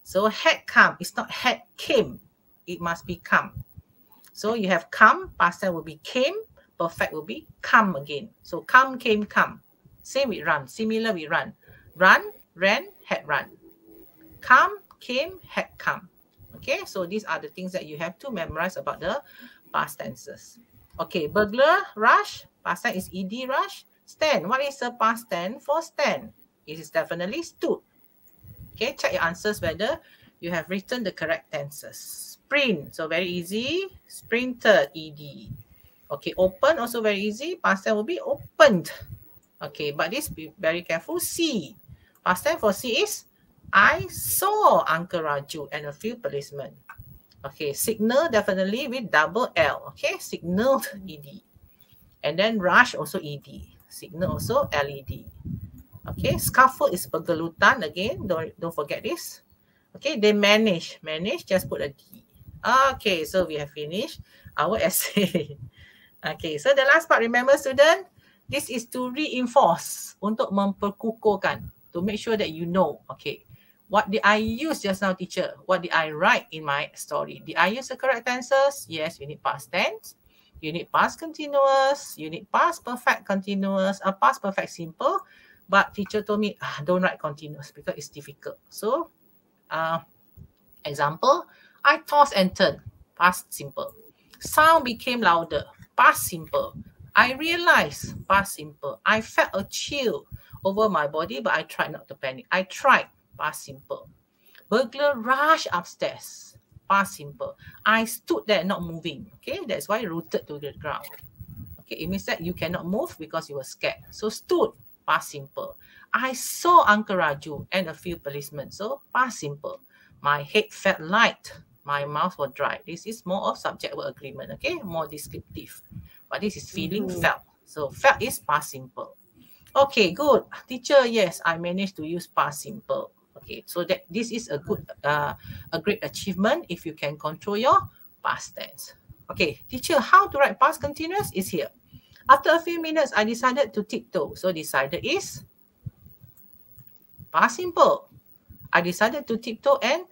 So had come. It's not had came. It must be come. So you have come. Past tense will be came. Perfect will be come again. So come, came, come. Same with run. Similar with run. Run, ran, had run. Come, came, had come. Okay, so these are the things that you have to memorize about the past tenses. Okay, burglar, rush. Past tense is ed, rush. Stand. What is the past tense for stand? It is definitely stood. Okay, check your answers whether you have written the correct tenses. Sprint, so very easy. Sprinted, ed. Okay, open, also very easy. Past tense will be opened. Okay, but this be very careful. See. Past tense for see is I saw Uncle Raju and a few policemen. Okay, signal definitely with double L. Okay, signaled ed. And then rush also ed. Signal also led. Okay, scuffle is pergelutan again. Don't forget this. Okay, they manage. Manage, just put a D. Okay, so we have finished our essay. Okay, so the last part, remember student, this is to reinforce, untuk memperkukuhkan, to make sure that you know. Okay, what did I use just now, teacher? What did I write in my story? Did I use the correct tenses? Yes, you need past tense. You need past continuous. You need past perfect continuous. Past perfect simple. But teacher told me, don't write continuous because it's difficult. So, example, I tossed and turned. Past simple. Sound became louder. Past simple. I realized. Past simple. I felt a chill over my body, but I tried not to panic. I tried. Past simple. Burglar rushed upstairs. Past simple. I stood there not moving. Okay, that's why rooted to the ground. Okay, it means that you cannot move because you were scared. So stood, past simple. I saw Uncle Raju and a few policemen. So past simple. My head felt light. My mouth was dry. This is more of subject verb agreement. Okay, more descriptive. But this is feeling felt. So felt is past simple. Okay, good. Teacher, yes, I managed to use past simple. Okay, so that this is a good, a great achievement if you can control your past tense. Okay, teacher, how to write past continuous is here. After a few minutes, I decided to tiptoe. So decided is past simple. I decided to tiptoe and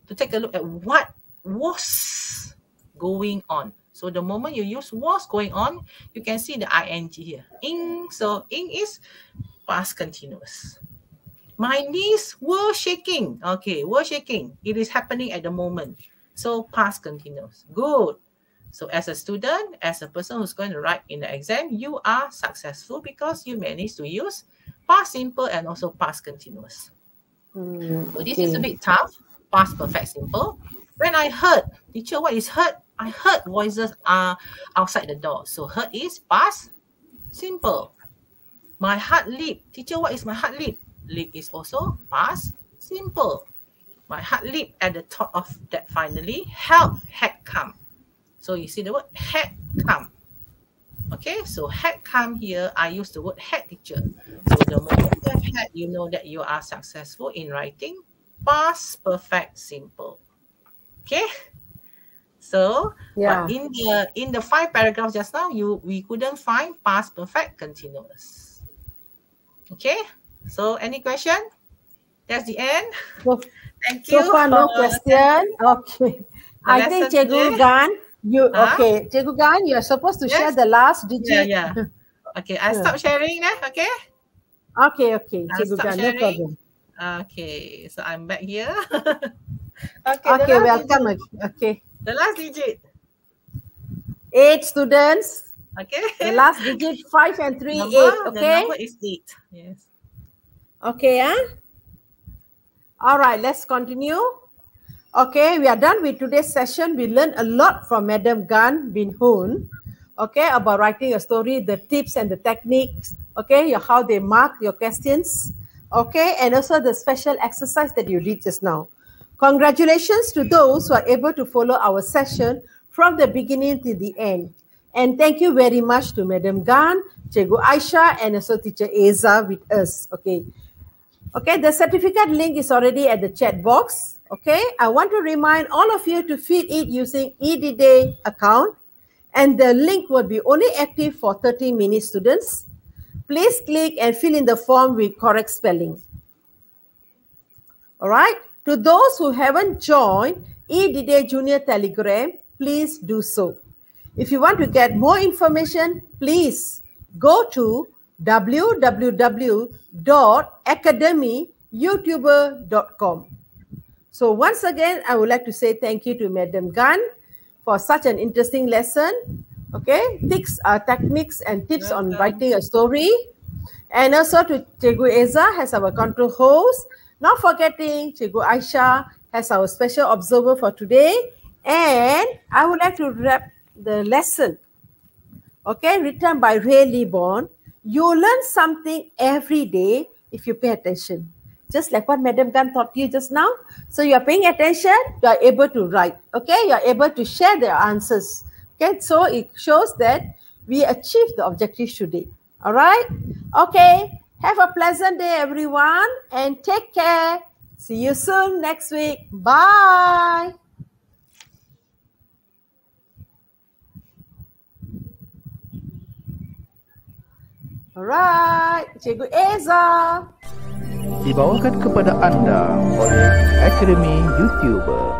to take a look at what was going on. So the moment you use was going on, you can see the ing here. Ing, so ing is past continuous. My knees were shaking. Okay, were shaking. It is happening at the moment. So past continuous. Good. So as a student, as a person who's going to write in the exam, you are successful because you managed to use past simple and also past continuous. So this is a bit tough. Past perfect simple. When I heard, teacher, what is heard? I heard voices outside the door. So heard is past simple. My heart leaped. Teacher, what is my heart leap? Leap is also past simple. My heart leaped at the thought of that finally help had come. So you see the word had come. Okay, so had come here, I use the word had, teacher. So the moment you have had, you know that you are successful in writing past perfect simple. Okay, so but in the 5 paragraphs just now, we couldn't find past perfect continuous. Okay, so any question? That's the end. Thank you. So far, no question. Okay. I think Cikgu Gan, okay, Cikgu Gan, you are supposed to share the last digit. Yeah. Okay, I stop sharing now. Okay. Okay. Cikgu Gan, no problem. Okay, so I'm back here. Okay, welcome. Okay. The last digit. 8 students. Okay. The last digit 5 and 3, 8. Okay. The number is 8. Yes. Okay. All right, let's continue. Okay, we are done with today's session. We learned a lot from Madam Gan Bin Hoon. Okay, about writing a story, the tips and the techniques. Okay, how they mark your questions. Okay, and also the special exercise that you did just now. Congratulations to those who are able to follow our session from the beginning to the end. And thank you very much to Madam Gan, Cikgu Aisha, and also Teacher Eza with us. Okay. Okay, the certificate link is already at the chat box. Okay, I want to remind all of you to fill it using EDDay account, and the link will be only active for 30 minutes, students. Please click and fill in the form with correct spelling. All right, to those who haven't joined EDDay Junior Telegram, please do so. If you want to get more information, please go to www.academyyoutuber.com. So once again, I would like to say thank you to Madam Gan for such an interesting lesson. Okay, techniques and tips on writing a story. And also to Cikgu Eza as our control host. Not forgetting Cikgu Aisha as our special observer for today. And I would like to wrap the lesson. Okay, written by Ray Liborn. You learn something every day if you pay attention. Just like what Madam Gan taught you just now. So you are paying attention, you are able to write. Okay, you are able to share their answers. Okay, so it shows that we achieved the objective today. All right? Okay, have a pleasant day, everyone, and take care. See you soon next week. Bye. Alright, Cikgu Eza. Dibawakan kepada anda oleh Akademi YouTuber.